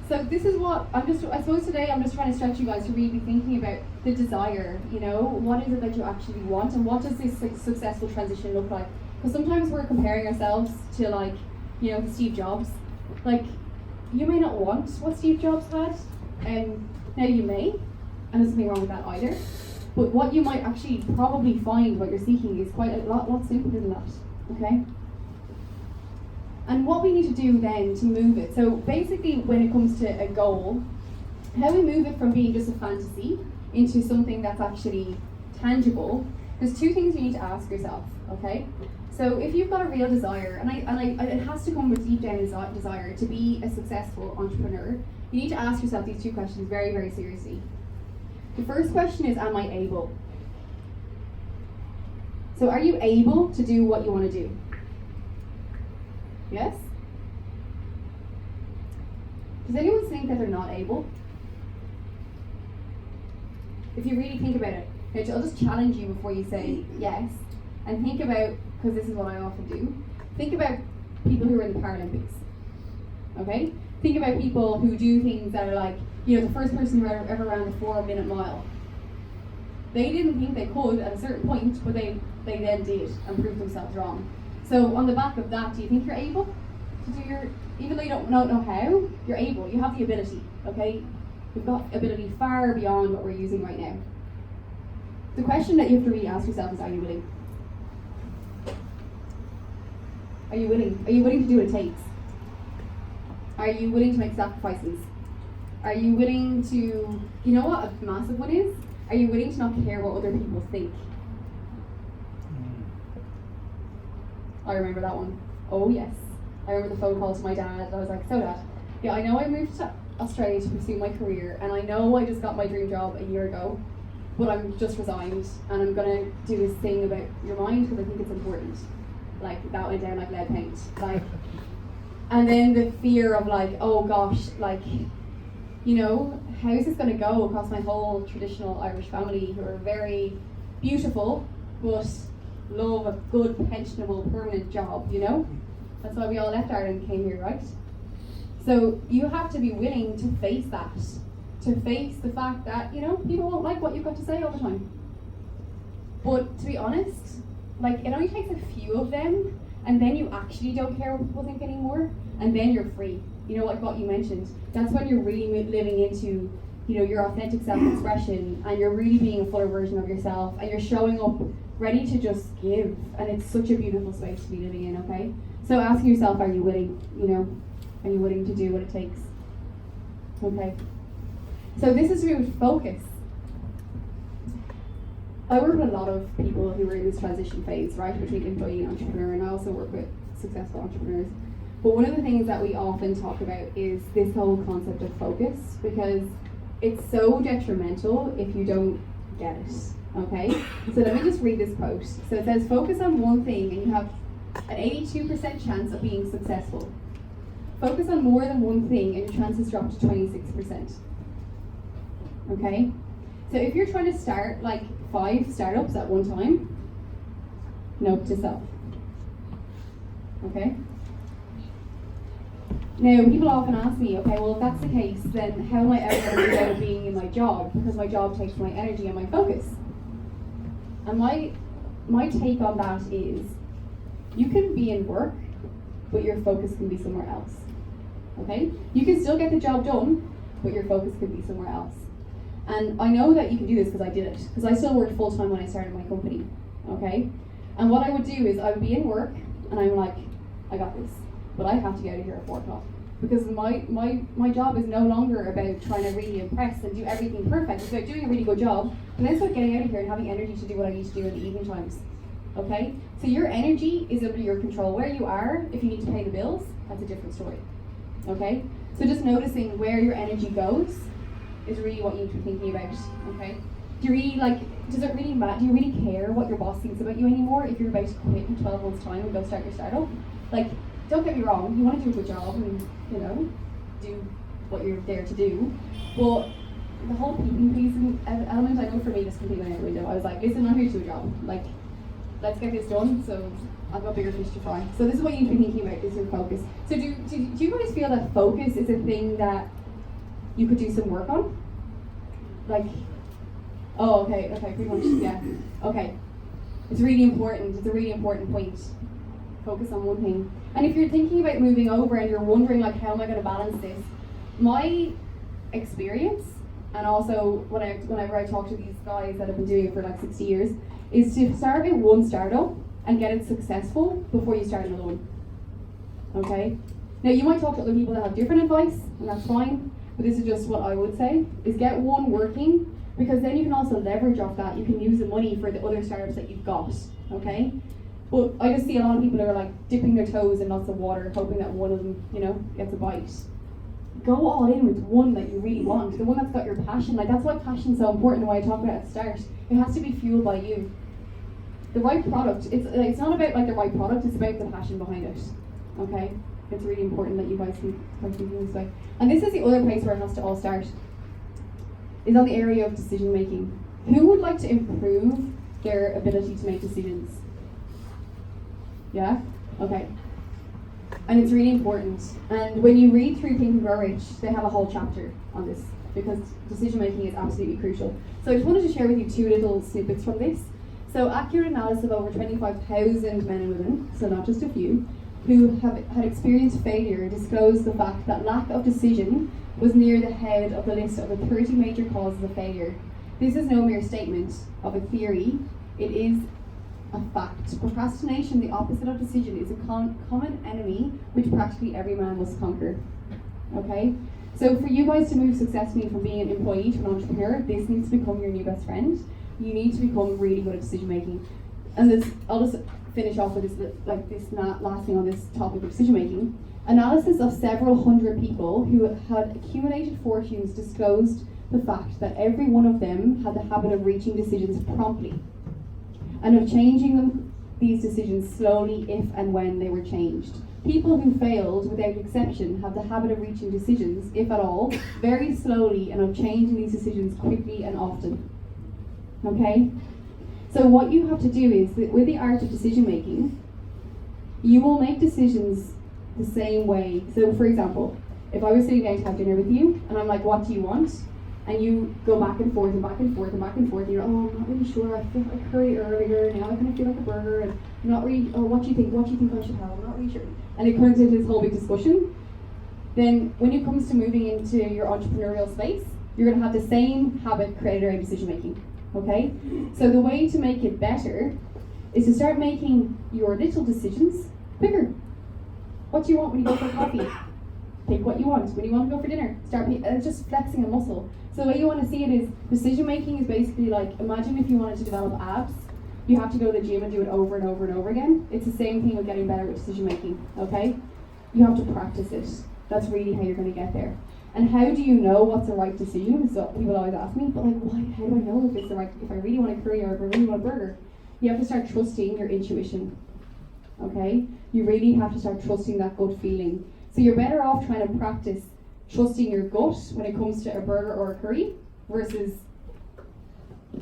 So this is what I suppose today I'm just trying to stretch you guys to really be thinking about the desire, you know, what is it that you actually want, and what does this successful transition look like? Because sometimes we're comparing ourselves to, like, you know, Steve Jobs. Like, you may not want what Steve Jobs had, and now you may, and there's nothing wrong with that either. But what you might actually probably find what you're seeking is quite a lot simpler than that, okay? And what we need to do then to move it, so basically when it comes to a goal, how we move it from being just a fantasy into something that's actually tangible, there's 2 things you need to ask yourself, okay? So if you've got a real desire, and it has to come with deep down desire to be a successful entrepreneur, you need to ask yourself these 2 questions very, very seriously. The first question is, am I able? So are you able to do what you want to do? Yes? Does anyone think that they're not able? If you really think about it, I'll just challenge you before you say yes, and think about, because this is what I often do, think about people who are in the Paralympics, okay? Think about people who do things that are like, you know, the first person who ever ran the 4-minute mile. They didn't think they could at a certain point, but they then did and proved themselves wrong. So on the back of that, do you think you're able to do even though you don't know how, you're able, you have the ability, okay? You've got ability far beyond what we're using right now. The question that you have to really ask yourself is, are you willing? Are you willing? Are you willing to do what it takes? Are you willing to make sacrifices? Are you willing to, you know what a massive one is? Are you willing to not care what other people think? I remember that one. Oh yes. I remember the phone call to my dad. I was like, so Dad, yeah, I know I moved to Australia to pursue my career, and I know I just got my dream job a year ago, but I'm just resigned, and I'm gonna do this thing about your mind because I think it's important. Like, that went down like lead paint. Like, and then the fear of like, oh gosh, like, you know, how is this gonna go across my whole traditional Irish family who are very beautiful, but love a good, pensionable, permanent job, you know? That's why we all left Ireland and came here, right? So you have to be willing to face that, to face the fact that, you know, people won't like what you've got to say all the time. But to be honest, like, it only takes a few of them, and then you actually don't care what people think anymore, and then you're free. You know, like what you mentioned, that's when you're really living into, you know, your authentic self-expression, and you're really being a fuller version of yourself, and you're showing up ready to just give, and it's such a beautiful space to be living in, okay? So ask yourself, are you willing, you know, are you willing to do what it takes? Okay. So this is to do with focus. I work with a lot of people who are in this transition phase, right, between employee and entrepreneur, and I also work with successful entrepreneurs. But one of the things that we often talk about is this whole concept of focus, because it's so detrimental if you don't get it, okay? So let me just read this quote. So it says, focus on one thing and you have an 82% chance of being successful. Focus on more than one thing and your chances drop to 26%. Okay? So if you're trying to start like 5 startups at one time, note to self. Okay? Now, people often ask me, okay, well, if that's the case, then how am I ever going to get out of being in my job? Because my job takes my energy and my focus. And my take on that is, you can be in work, but your focus can be somewhere else. Okay? You can still get the job done, but your focus could be somewhere else. And I know that you can do this because I did it. Because I still worked full time when I started my company. Okay? And what I would do is I would be in work, and I'm like, I got this. But I have to get out of here at 4 o'clock. Because my job is no longer about trying to really impress and do everything perfect. It's about doing a really good job, and then it's about getting out of here and having energy to do what I need to do in the evening times. Okay? So your energy is under your control. Where you are, if you need to pay the bills, that's a different story. Okay? So just noticing where your energy goes is really what you need to be thinking about. Okay? Do you really does it really matter? Do you really care what your boss thinks about you anymore if you're about to quit in 12 months' time and go start your startup? Like, don't get me wrong, you want to do a good job and, you know, do what you're there to do. But the whole people pleasing element, I know for me, just completely went out the window. I was like, listen, I'm here to do a job. Like, let's get this done, so I've got bigger fish to fry. So this is what you need to be thinking about, is your focus. So do you guys feel that focus is a thing that you could do some work on? Like, oh, okay, pretty much, yeah. Okay. It's really important. It's a really important point. Focus on one thing. And if you're thinking about moving over and you're wondering, like, how am I going to balance this? My experience, and also whenever I talk to these guys that have been doing it for like 60 years, is to start with one startup and get it successful before you start another one. Okay? Now, you might talk to other people that have different advice, and that's fine, but this is just what I would say, is get one working, because then you can also leverage off that. You can use the money for the other startups that you've got. Okay? But I just see a lot of people who are like dipping their toes in lots of water, hoping that one of them, you know, gets a bite. Go all in with one that you really want, the one that's got your passion. Like, that's why passion's so important, and why I talk about it at the start. It has to be fueled by you. The right product, it's not about like the right product, it's about the passion behind it. Okay? It's really important that you guys think this way. And this is the other place where it has to all start, is on the area of decision making. Who would like to improve their ability to make decisions? Yeah? Okay. And it's really important. And when you read through Think and Grow Rich, they have a whole chapter on this, because decision making is absolutely crucial. So I just wanted to share with you 2 little snippets from this. So accurate analysis of over 25,000 men and women, so not just a few, who have had experienced failure disclosed the fact that lack of decision was near the head of the list of the 30 major causes of failure. This is no mere statement of a theory, it is a fact. Procrastination, the opposite of decision, is a common enemy which practically every man must conquer. Okay? So for you guys to move successfully from being an employee to an entrepreneur, this needs to become your new best friend. You need to become really good at decision making. And this, I'll just finish off with this last thing on this topic of decision making. Analysis of several hundred people who had accumulated fortunes disclosed the fact that every one of them had the habit of reaching decisions promptly and of changing these decisions slowly if and when they were changed. People who failed, without exception, have the habit of reaching decisions, if at all, very slowly and of changing these decisions quickly and often. Okay? So what you have to do is, that with the art of decision making, you will make decisions the same way. So for example, if I was sitting down to have dinner with you, and I'm like, what do you want? And you go back and forth and back and forth and back and forth, and you're, oh, I'm not really sure, I felt like curry earlier, now I kind of feel like a burger, and I'm not really, oh, what do you think I should have? I'm not really sure. And it turns into this whole big discussion. Then when it comes to moving into your entrepreneurial space, you're going to have the same habit created around decision making. Okay? So the way to make it better is to start making your little decisions quicker. What do you want when you go for coffee? Pick what you want. When you want to go for dinner, start just flexing a muscle. So the way you want to see it is, decision making is basically like, imagine if you wanted to develop abs, you have to go to the gym and do it over and over and over again. It's the same thing with getting better with decision making, okay? You have to practice it. That's really how you're going to get there. And how do you know what's the right decision? So people always ask me, but like, why? How do I know if it's the right, if I really want a curry or if I really want a burger? You have to start trusting your intuition, okay? You really have to start trusting that gut feeling. So you're better off trying to practice trusting your gut when it comes to a burger or a curry versus,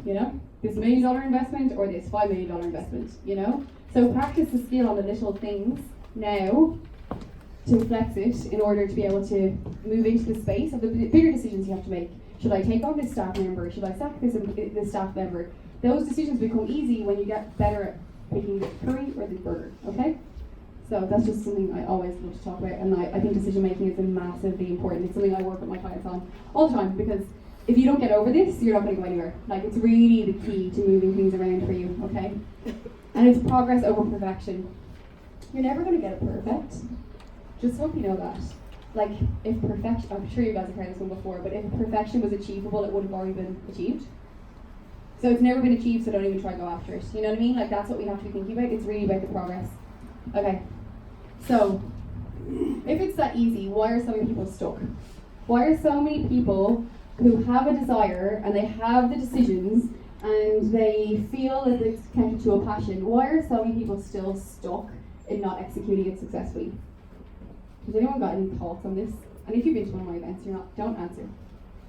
you know, this $1 million investment or this $5 million investment, you know? So practice the skill on the little things now to flex it in order to be able to move into the space of the bigger decisions you have to make. Should I take on this staff member? Should I sack this staff member? Those decisions become easy when you get better at picking the curry or the burger, okay? So that's just something I always love to talk about, and I think decision making is massively important. It's something I work with my clients on all the time, because if you don't get over this, you're not going to go anywhere. Like, it's really the key to moving things around for you, okay? And it's progress over perfection. You're never going to get it perfect. Just hope you know that. Like, if perfection, I'm sure you guys have heard this one before, but if perfection was achievable, it would have already been achieved. So it's never been achieved, so don't even try to go after it. You know what I mean? Like, that's what we have to be thinking about. It's really about the progress. Okay. So, if it's that easy, why are so many people stuck? Why are so many people who have a desire and they have the decisions and they feel that it's connected to a passion, why are so many people still stuck in not executing it successfully? Has anyone got any thoughts on this? And if you've been to one of my events, don't answer.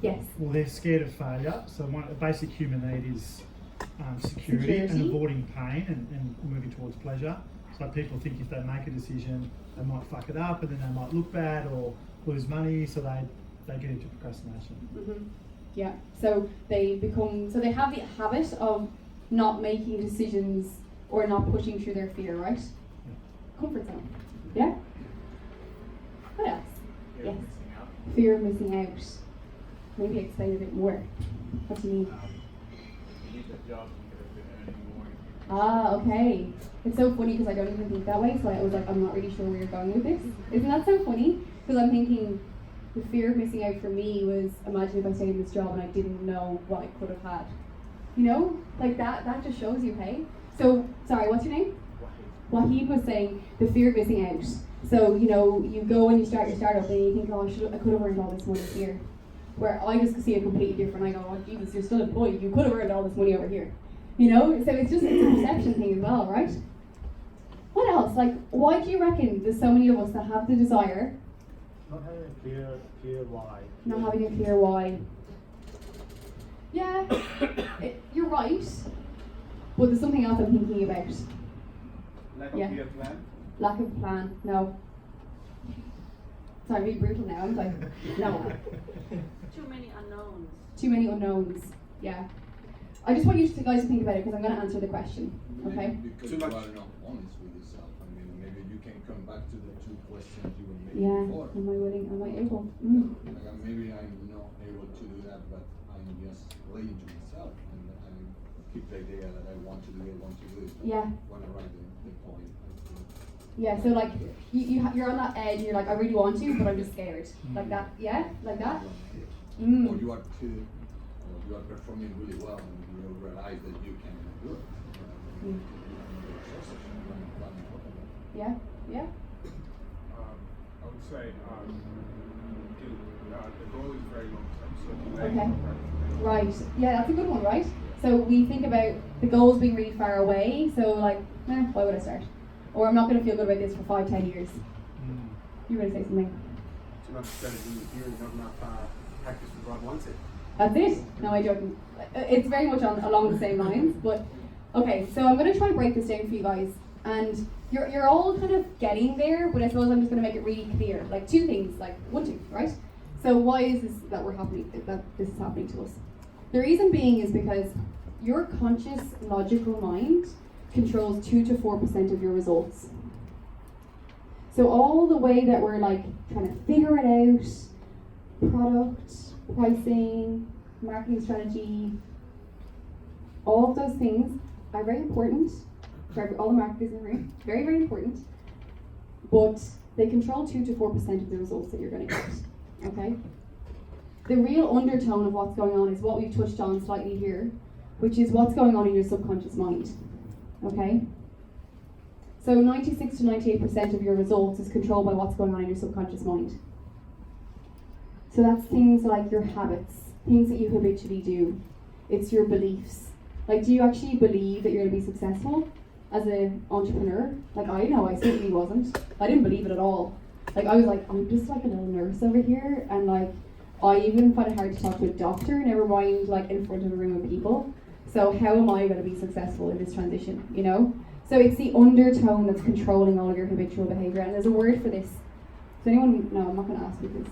Yes? Well, they're scared of failure, so a basic human need is security and avoiding pain and moving towards pleasure. So people think if they make a decision, they might fuck it up and then they might look bad or lose money, so they get into procrastination. Mm-hmm. Yeah, so they have the habit of not making decisions or not pushing through their fear, right? Yeah. Comfort zone. Yeah? What else? Fear of missing out. Fear of missing out. Maybe explain a bit more. What do you mean? You need that job, you could have been earning more. Ah, okay. It's so funny because I don't even think that way, so I was like, I'm not really sure where you're going with this. Isn't that so funny? Because I'm thinking the fear of missing out for me was, imagine if I stayed in this job and I didn't know what I could have had. You know? Like that just shows you, hey? So, sorry, what's your name? Wahid was saying the fear of missing out. So, you know, you go and you start your startup and you think, oh, I could have earned all this money here. Where I just see it completely different. I go, oh, Jesus, you're still employed. You could have earned all this money over here. You know? So it's a perception thing as well, right? What else? Like, why do you reckon there's so many of us that have the desire? Not having a clear why. Not having a clear why. Yeah, you're right. But there's something else I'm thinking about. Lack of Yeah. clear plan. Lack of plan. No. Sorry, I'm being brutal now. I'm like, no. Too many unknowns. Too many unknowns. Yeah. I just want you guys to think about it because I'm going to answer the question. Okay? Because Too you much. are not honest with yourself. I mean, maybe you can come back to the two questions you were making Yeah. before. Am I willing? Am I able? Like, maybe I'm not able to do that, but I'm just lying to myself and keep the idea that I want to do it, Yeah. want to write the point. Yeah. So like, you're on that edge. And you're like, I really want to, but I'm just scared. Like that. Yeah. Like that. Or you are too, or you are performing really well and you realize that you can do it. Mm. You're exhausted, you want to talk about it. Yeah. Yeah. I was would say the goal is very long term, so delay Okay. procrastination. Right. Yeah, that's a good one, right? So we think about the goals being really far away. So like, why would I start? Or I'm not going to feel good about this for 5-10 years. You're going to say something. So not just gotta do it here, not practice with Rod wants it. That's it. No, I don't. It's very much along the same lines. But okay, so I'm going to try and break this down for you guys. And you're all kind of getting there, but I suppose I'm just going to make it really clear. Like 2 things, like 1, 2, right? So why is this that this is happening to us? The reason being is because your conscious, logical mind controls 2 to 4% of your results. So all the way that we're like trying to figure it out, product, pricing, marketing strategy, all of those things are very important for all the marketers in the room. Very, very important. But they control 2 to 4% of the results that you're going to get. Okay? The real undertone of what's going on is what we've touched on slightly here, which is what's going on in your subconscious mind. Okay? So 96 to 98% of your results is controlled by what's going on in your subconscious mind. So that's things like your habits, things that you habitually do. It's your beliefs. Like, do you actually believe that you're going to be successful as an entrepreneur? Like, I know I certainly wasn't. I didn't believe it at all. Like, I was like, I'm just like a little nurse over here, and like, I even find it hard to talk to a doctor, never mind like in front of a room of people. So how am I going to be successful in this transition, you know? So it's the undertone that's controlling all of your habitual behaviour, and there's a word for this. Does anyone? No, I'm not going to ask you this.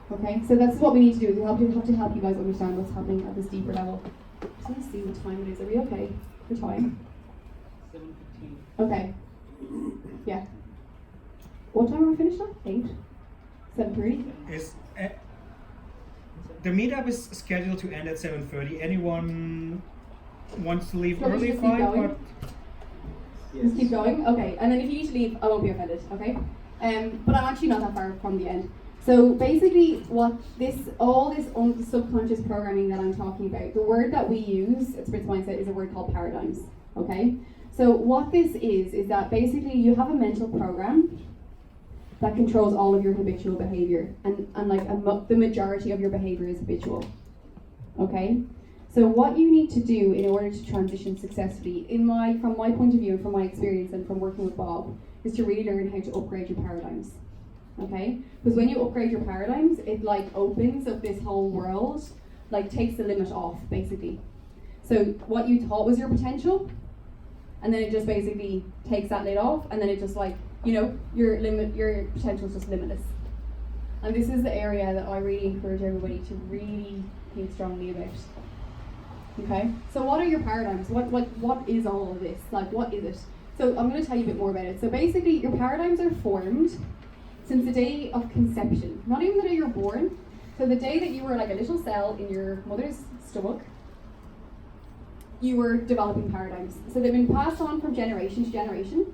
Okay, so that's what we need to do. We have to help you guys understand what's happening at this deeper level. Just want to see what time it is. Are we okay for time? 7:15. Okay. Yeah. What time are we finished at? 8? 7:30? The meetup is scheduled to end at 7:30. Anyone wants to leave Do you want me early? to just keep Fine. going? But Just keep going? Okay, and then if you need to leave, I won't be offended, okay? But I'm actually not that far from the end. So basically what all this subconscious programming that I'm talking about, the word that we use at Spritz Mindset is a word called paradigms, okay? So what this is that basically you have a mental program that controls all of your habitual behavior, and like the majority of your behavior is habitual, okay? So what you need to do in order to transition successfully, from my point of view and from my experience and from working with Bob, is to really learn how to upgrade your paradigms, okay? Because when you upgrade your paradigms, it like opens up this whole world, like takes the limit off, basically. So what you thought was your potential, and then it just basically takes that lid off, and then it just like, you know, your potential is just limitless. And this is the area that I really encourage everybody to really think strongly about. Okay, so what are your paradigms? What is all of this? Like, what is it? So I'm going to tell you a bit more about it. So basically, your paradigms are formed since the day of conception. Not even the day you're born. So the day that you were like a little cell in your mother's stomach, you were developing paradigms. So they've been passed on from generation to generation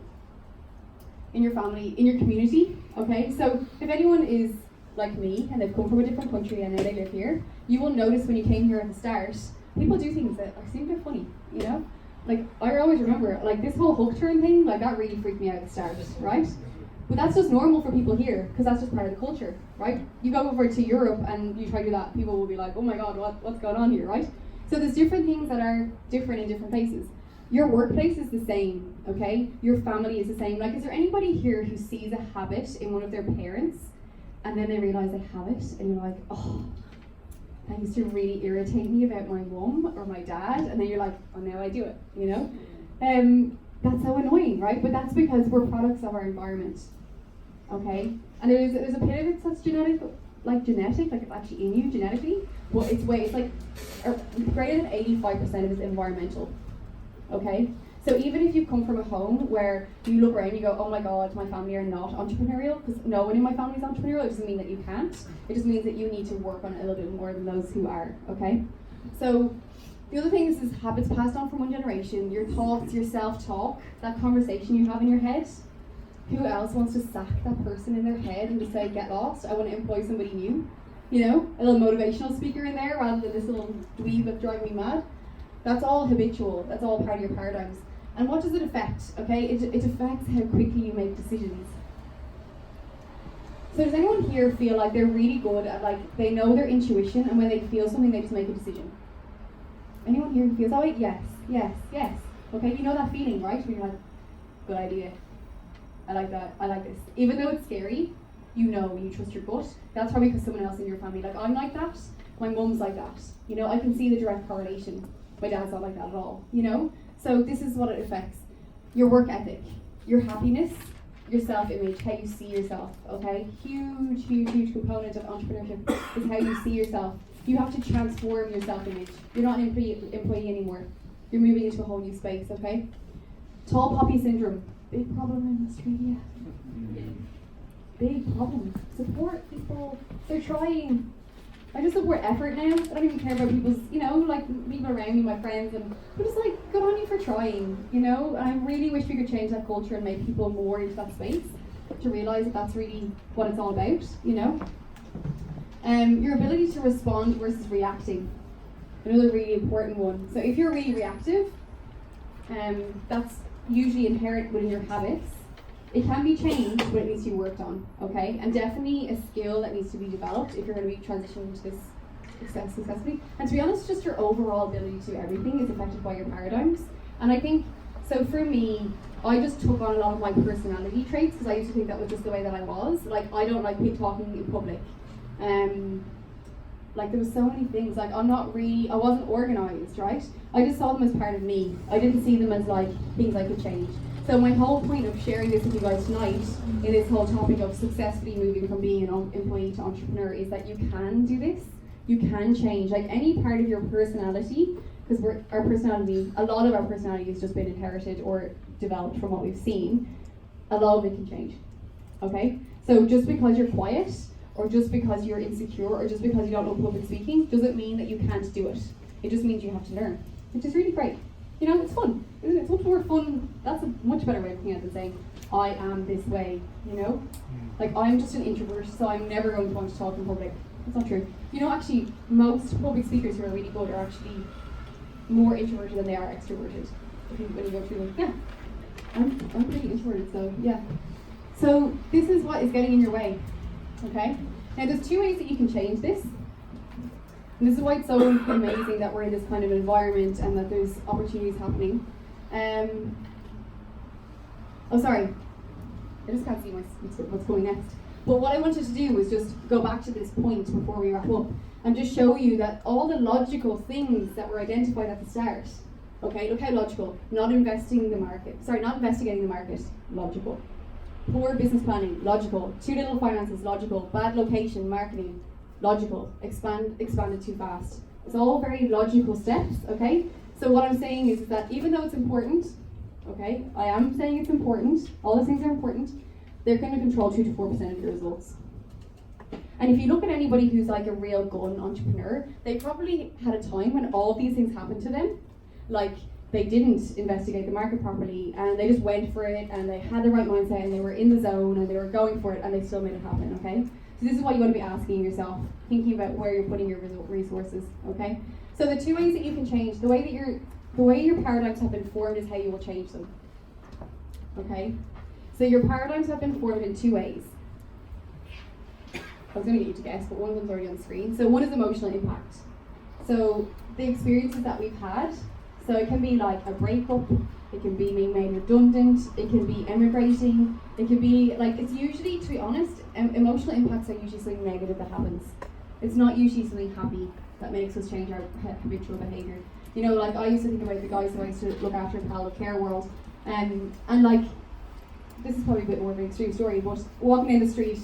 in your family, in your community. Okay, so if anyone is like me and they've come from a different country and now they live here, you will notice when you came here at the start, people do things that seem a bit funny, you know? Like, I always remember, like, this whole hook turn thing, like, that really freaked me out at the start, right? But that's just normal for people here, because that's just part of the culture, right? You go over to Europe and you try to do that, people will be like, oh my god, what's going on here, right? So there's different things that are different in different places. Your workplace is the same, okay? Your family is the same. Like, is there anybody here who sees a habit in one of their parents, and then they realise they have it, and you're like, oh, that used to really irritate me about my mum or my dad, and then you're like, oh, now I do it, you know? That's so annoying, right? But that's because we're products of our environment, okay? And there's a bit of it that's genetic, like it's actually in you genetically, but it's like greater than 85% of it is environmental, okay? So even if you come from a home where you look around and you go, oh my god, my family are not entrepreneurial, because no one in my family is entrepreneurial, it doesn't mean that you can't. It just means that you need to work on it a little bit more than those who are, okay? So the other thing is habits passed on from one generation, your thoughts, your self-talk, that conversation you have in your head. Who else wants to sack that person in their head and just say, get lost, I want to employ somebody new? You know, a little motivational speaker in there rather than this little dweeb that's driving me mad. That's all habitual, that's all part of your paradigms. And what does it affect? Okay, it affects how quickly you make decisions. So does anyone here feel like they're really good at, like, they know their intuition, and when they feel something they just make a decision? Anyone here who feels that way? Yes, yes, yes. Okay, you know that feeling, right? When you're like, good idea. I like that, I like this. Even though it's scary, you know, you trust your gut. That's probably because someone else in your family, like, I'm like that, my mum's like that. You know, I can see the direct correlation. My dad's not like that at all, you know? So this is what it affects. Your work ethic, your happiness, your self-image, how you see yourself, okay? Huge, huge, huge component of entrepreneurship is how you see yourself. You have to transform your self-image. You're not an employee anymore. You're moving into a whole new space, okay? Tall poppy syndrome, big problem in Australia. Big problem. Support people. They're trying. I just support effort now. I don't even care about people's, you know, like people around me, my friends, and I'm just like, good on you for trying, you know? And I really wish we could change that culture and make people more into that space to realise that that's really what it's all about, you know? Your ability to respond versus reacting. Another really important one. So if you're really reactive, that's usually inherent within your habits. It can be changed, but it needs to be worked on, okay? And definitely a skill that needs to be developed if you're going to be transitioning into this successfully. And to be honest, just your overall ability to do everything is affected by your paradigms. And I think, so for me, I just took on a lot of my personality traits because I used to think that was just the way that I was. Like, I don't like talking in public. Like, there was so many things. Like, I wasn't organised, right? I just saw them as part of me. I didn't see them as, like, things I could change. So my whole point of sharing this with you guys tonight in this whole topic of successfully moving from being an employee to entrepreneur is that you can do this. You can change. Like, any part of your personality, because a lot of our personality has just been inherited or developed from what we've seen, a lot of it can change, okay? So just because you're quiet, or just because you're insecure, or just because you don't know public speaking, doesn't mean that you can't do it. It just means you have to learn, which is really great. You know, it's fun, isn't it? It's much more fun. That's a much better way of looking at it than saying, I am this way, you know? Like, I'm just an introvert, so I'm never going to want to talk in public. That's not true. You know, actually, most public speakers who are really good are actually more introverted than they are extroverted. When you go through them, yeah. I'm pretty introverted, so yeah. So this is what is getting in your way, okay? Now there's two ways that you can change this. And this is why it's so amazing that we're in this kind of environment and that there's opportunities happening. Oh, sorry. I just can't see what's going next. But what I wanted to do was just go back to this point before we wrap up and just show you that all the logical things that were identified at the start, okay, look how logical. Not investigating the market, logical. Poor business planning, logical. Too little finances, logical. Bad location, marketing, logical. Expanded too fast. It's all very logical steps, okay? So what I'm saying is that even though it's important, okay, I am saying it's important, all those things are important, they're going to control 2 to 4% of your results. And if you look at anybody who's like a real gun entrepreneur, they probably had a time when all of these things happened to them. Like, they didn't investigate the market properly and they just went for it and they had the right mindset and they were in the zone and they were going for it and they still made it happen, okay? So this is what you want to be asking yourself, thinking about where you're putting your resources, okay? So the two ways that you can change, the way your paradigms have been formed is how you will change them, okay? So your paradigms have been formed in two ways. I was going to get you to guess, but one of them's already on the screen. So one is emotional impact. So the experiences that we've had, so it can be like a breakup, it can be being made redundant, it can be emigrating, it can be like, it's usually, to be honest, emotional impacts are usually something negative that happens. It's not usually something happy that makes us change our habitual behaviour. You know, like I used to think about the guys who I used to look after in Palliative Care World, and like, this is probably a bit more of an extreme story, but walking in the street,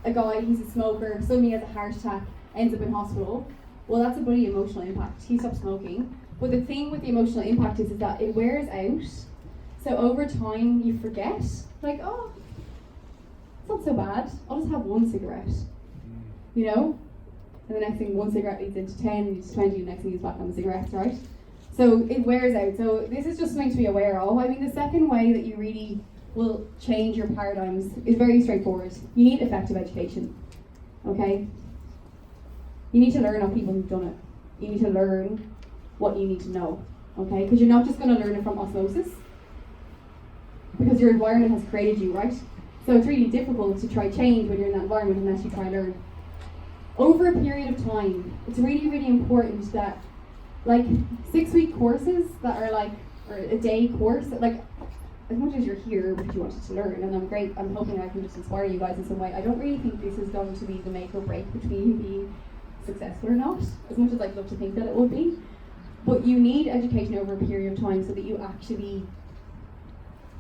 a guy, he's a smoker, suddenly has a heart attack, ends up in hospital. Well, that's a bloody emotional impact. He stopped smoking. But the thing with the emotional impact is that it wears out. So over time, you forget, like, oh, it's not so bad. I'll just have one cigarette, you know? And the next thing, one cigarette leads into 10, leads to 20, the next thing is back on the cigarettes, right? So it wears out. So this is just something to be aware of. I mean, the second way that you really will change your paradigms is very straightforward. You need effective education, okay? You need to learn on people who've done it. You need to learn what you need to know, okay? Because you're not just going to learn it from osmosis, because your environment has created you, right? So it's really difficult to try change when you're in that environment unless you try and learn. Over a period of time, it's really, really important that like 6-week courses that are like, or a day course, like as much as you're here because you wanted to learn, and I'm hoping I can just inspire you guys in some way. I don't really think this is going to be the make or break between you being successful or not, as much as I'd love to think that it would be. But you need education over a period of time so that you actually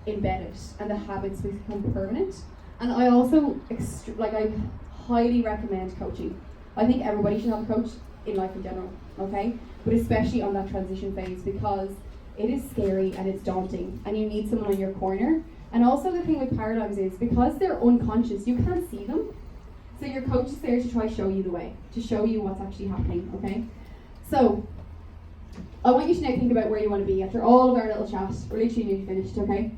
embed it and the habits become permanent. And I also, I highly recommend coaching. I think everybody should have a coach in life in general, okay? But especially on that transition phase, because it is scary and it's daunting and you need someone on your corner. And also the thing with paradigms is because they're unconscious, you can't see them. So your coach is there to try show you the way, to show you what's actually happening, okay? So I want you to now think about where you want to be after all of our little chat. We're literally nearly finished, okay?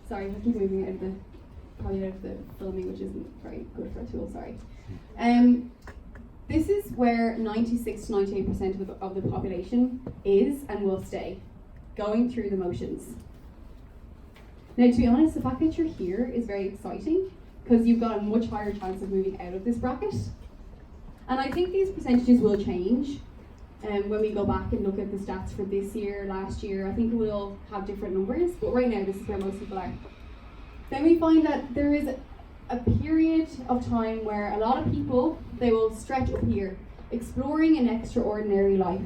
Sorry, I keep moving out of the filming, which isn't very good for a tool, sorry. This is where 96 to 98% of the population is and will stay, going through the motions. Now, to be honest, the fact that you're here is very exciting because you've got a much higher chance of moving out of this bracket. And I think these percentages will change when we go back and look at the stats for this year, last year. I think we'll have different numbers, but right now this is where most people are. Then we find that there is a period of time where a lot of people, they will stretch up here, exploring an extraordinary life.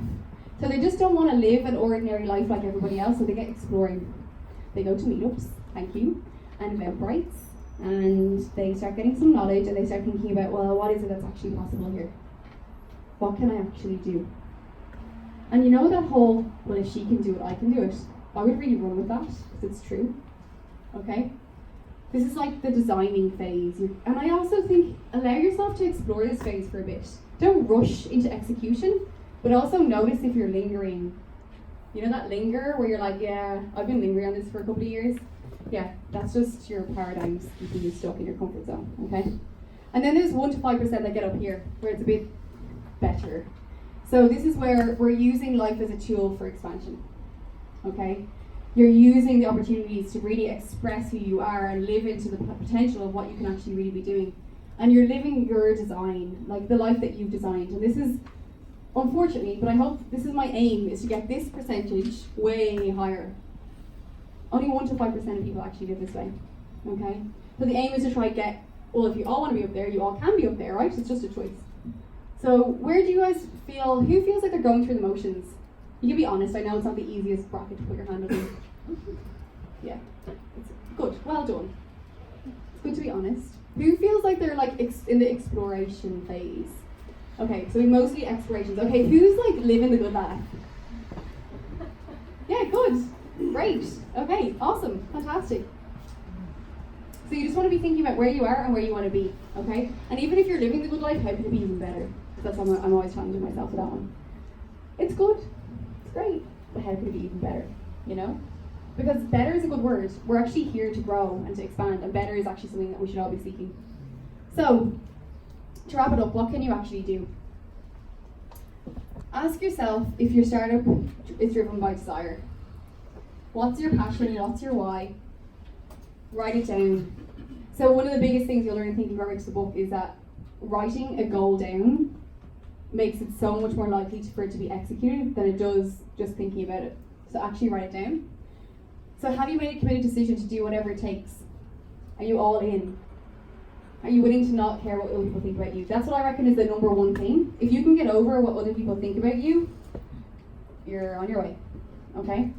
So they just don't want to live an ordinary life like everybody else, so they get exploring. They go to meetups, thank you, and Eventbrites, and they start getting some knowledge and they start thinking about, well, what is it that's actually possible here? What can I actually do? And you know that whole, well, if she can do it, I can do it. I would really run with that, because it's true, okay? This is like the designing phase. And I also think, allow yourself to explore this phase for a bit. Don't rush into execution, but also notice if you're lingering. You know that linger where you're like, yeah, I've been lingering on this for a couple of years. Yeah, that's just your paradigms keeping you stuck in your comfort zone, okay? And then there's 1 to 5% that get up here, where it's a bit better. So this is where we're using life as a tool for expansion, okay? You're using the opportunities to really express who you are and live into the potential of what you can actually really be doing. And you're living your design, like the life that you've designed. And this is, unfortunately, but I hope this is my aim, is to get this percentage way higher. Only 1 to 5% of people actually live this way, okay? So the aim is to try and get, well, if you all want to be up there, you all can be up there, right? It's just a choice. So where do you guys feel, who feels like they're going through the motions? You can be honest, I know it's not the easiest bracket to put your hand on. Yeah, it's good, well done. It's good to be honest. Who feels like they're like in the exploration phase? Okay, so mostly explorations. Okay, who's like living the good life? Yeah, good, great, okay, awesome, fantastic. So you just want to be thinking about where you are and where you want to be, okay? And even if you're living the good life, how can it be even better? That's what I'm always challenging myself with that one. It's good, it's great, but how could it be even better, you know? Because better is a good word. We're actually here to grow and to expand, and better is actually something that we should all be seeking. So, to wrap it up, what can you actually do? Ask yourself if your startup is driven by desire. What's your passion? What's your why? Write it down. So one of the biggest things you'll learn in Think and Grow Rich, the book, is that writing a goal down makes it so much more likely for it to be executed than it does just thinking about it. So actually write it down. So have you made a committed decision to do whatever it takes? Are you all in? Are you willing to not care what other people think about you? That's what I reckon is the number one thing. If you can get over what other people think about you, you're on your way, okay?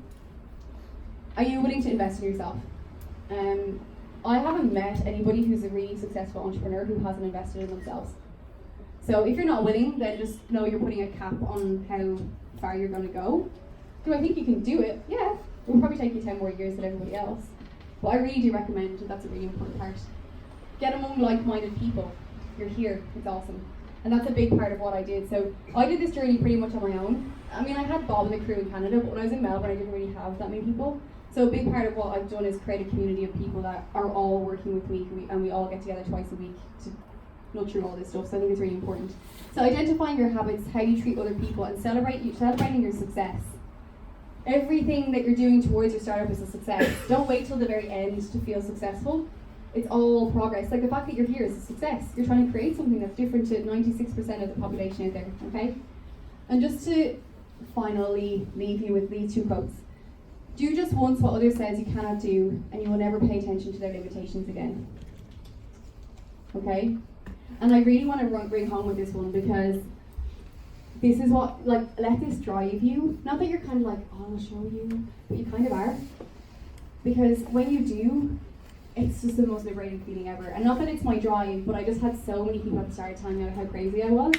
Are you willing to invest in yourself? I haven't met anybody who's a really successful entrepreneur who hasn't invested in themselves. So if you're not willing, then just know you're putting a cap on how far you're going to go. Do I think you can do it? Yeah. It will probably take you 10 more years than everybody else. But I really do recommend, that's a really important part. Get among like-minded people. You're here, it's awesome. And that's a big part of what I did. So I did this journey pretty much on my own. I mean, I had Bob and the crew in Canada, but when I was in Melbourne, I didn't really have that many people. So a big part of what I've done is create a community of people that are all working with me, and we all get together twice a week to look through all this stuff. So I think it's really important. So identifying your habits, how you treat other people, and celebrating your success. Everything that you're doing towards your startup is a success. Don't wait till the very end to feel successful. It's all progress. Like the fact that you're here is a success. You're trying to create something that's different to 96% of the population out there, okay? And just to finally leave you with these 2 quotes. Do just once what others says you cannot do, and you will never pay attention to their limitations again. Okay? And I really want to bring home with this one because this is what, like, let this drive you. Not that you're kind of like, oh, I'll show you, but you kind of are. Because when you do, it's just the most liberating feeling ever. And not that it's my drive, but I just had so many people at the start telling me how crazy I was.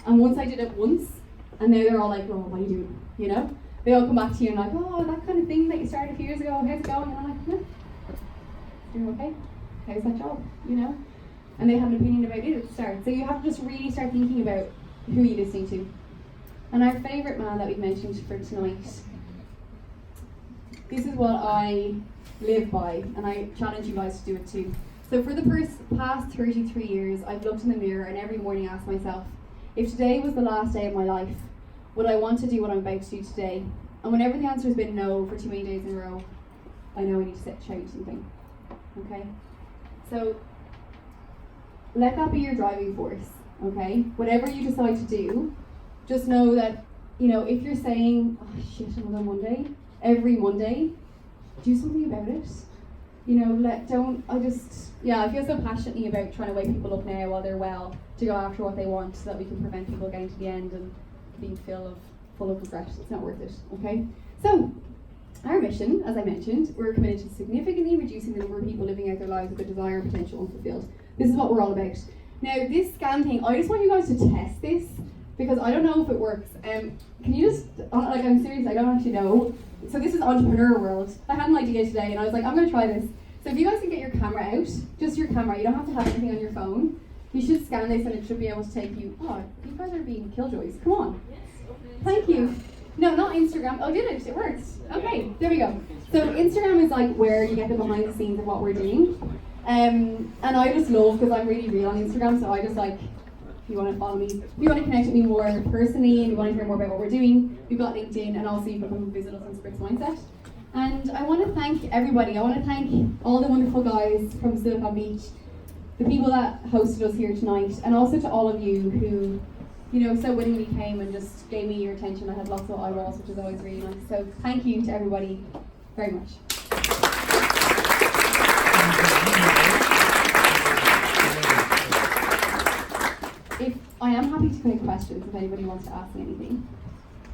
And once I did it once, and now they're all like, oh, what are you doing? You know? They all come back to you and like, oh, that kind of thing that you started a few years ago, how's it going? And I'm like, no, doing okay. How's that job? You know? And they have an opinion about it at the start. So you have to just really start thinking about who you're listening to. And our favourite man that we've mentioned for tonight, this is what I live by, and I challenge you guys to do it too. So for the past 33 years, I've looked in the mirror and every morning asked myself, if today was the last day of my life, would I want to do what I'm about to do today? And whenever the answer has been no for too many days in a row, I know I need to change something. Okay? So let that be your driving force, okay? Whatever you decide to do, just know that, you know, if you're saying, oh shit, another Monday, every Monday, do something about it. You know, I feel so passionately about trying to wake people up now while they're well to go after what they want so that we can prevent people getting to the end and being full of regret. It's not worth it, okay? So, our mission, as I mentioned, we're committed to significantly reducing the number of people living out their lives with their desire and potential unfulfilled. This is what we're all about. Now, this scan thing, I just want you guys to test this because I don't know if it works. Can you just, like, I'm serious, I don't actually know. So this is entrepreneur world. I had an idea today and I was like, I'm going to try this. So if you guys can get your camera out, just your camera, you don't have to have anything on your phone. You should scan this and it should be able to take you, oh, you guys are being killjoys, come on. Yes, open Thank you. No, not Instagram. Oh, did it? It worked. Okay, there we go. So Instagram is like where you get the behind the scenes of what we're doing. And I just love, because I'm really real on Instagram, so I just like, if you want to follow me, if you want to connect with me more personally and you want to hear more about what we're doing, we've got LinkedIn, and also you can come visit us on Spritz Mindset. And I want to thank everybody. I want to thank all the wonderful guys from Silicon Beach, the people that hosted us here tonight, and also to all of you who, you know, so willingly came and just gave me your attention. I had lots of eyeballs, which is always really nice. So thank you to everybody very much. I am happy to take questions if anybody wants to ask me anything.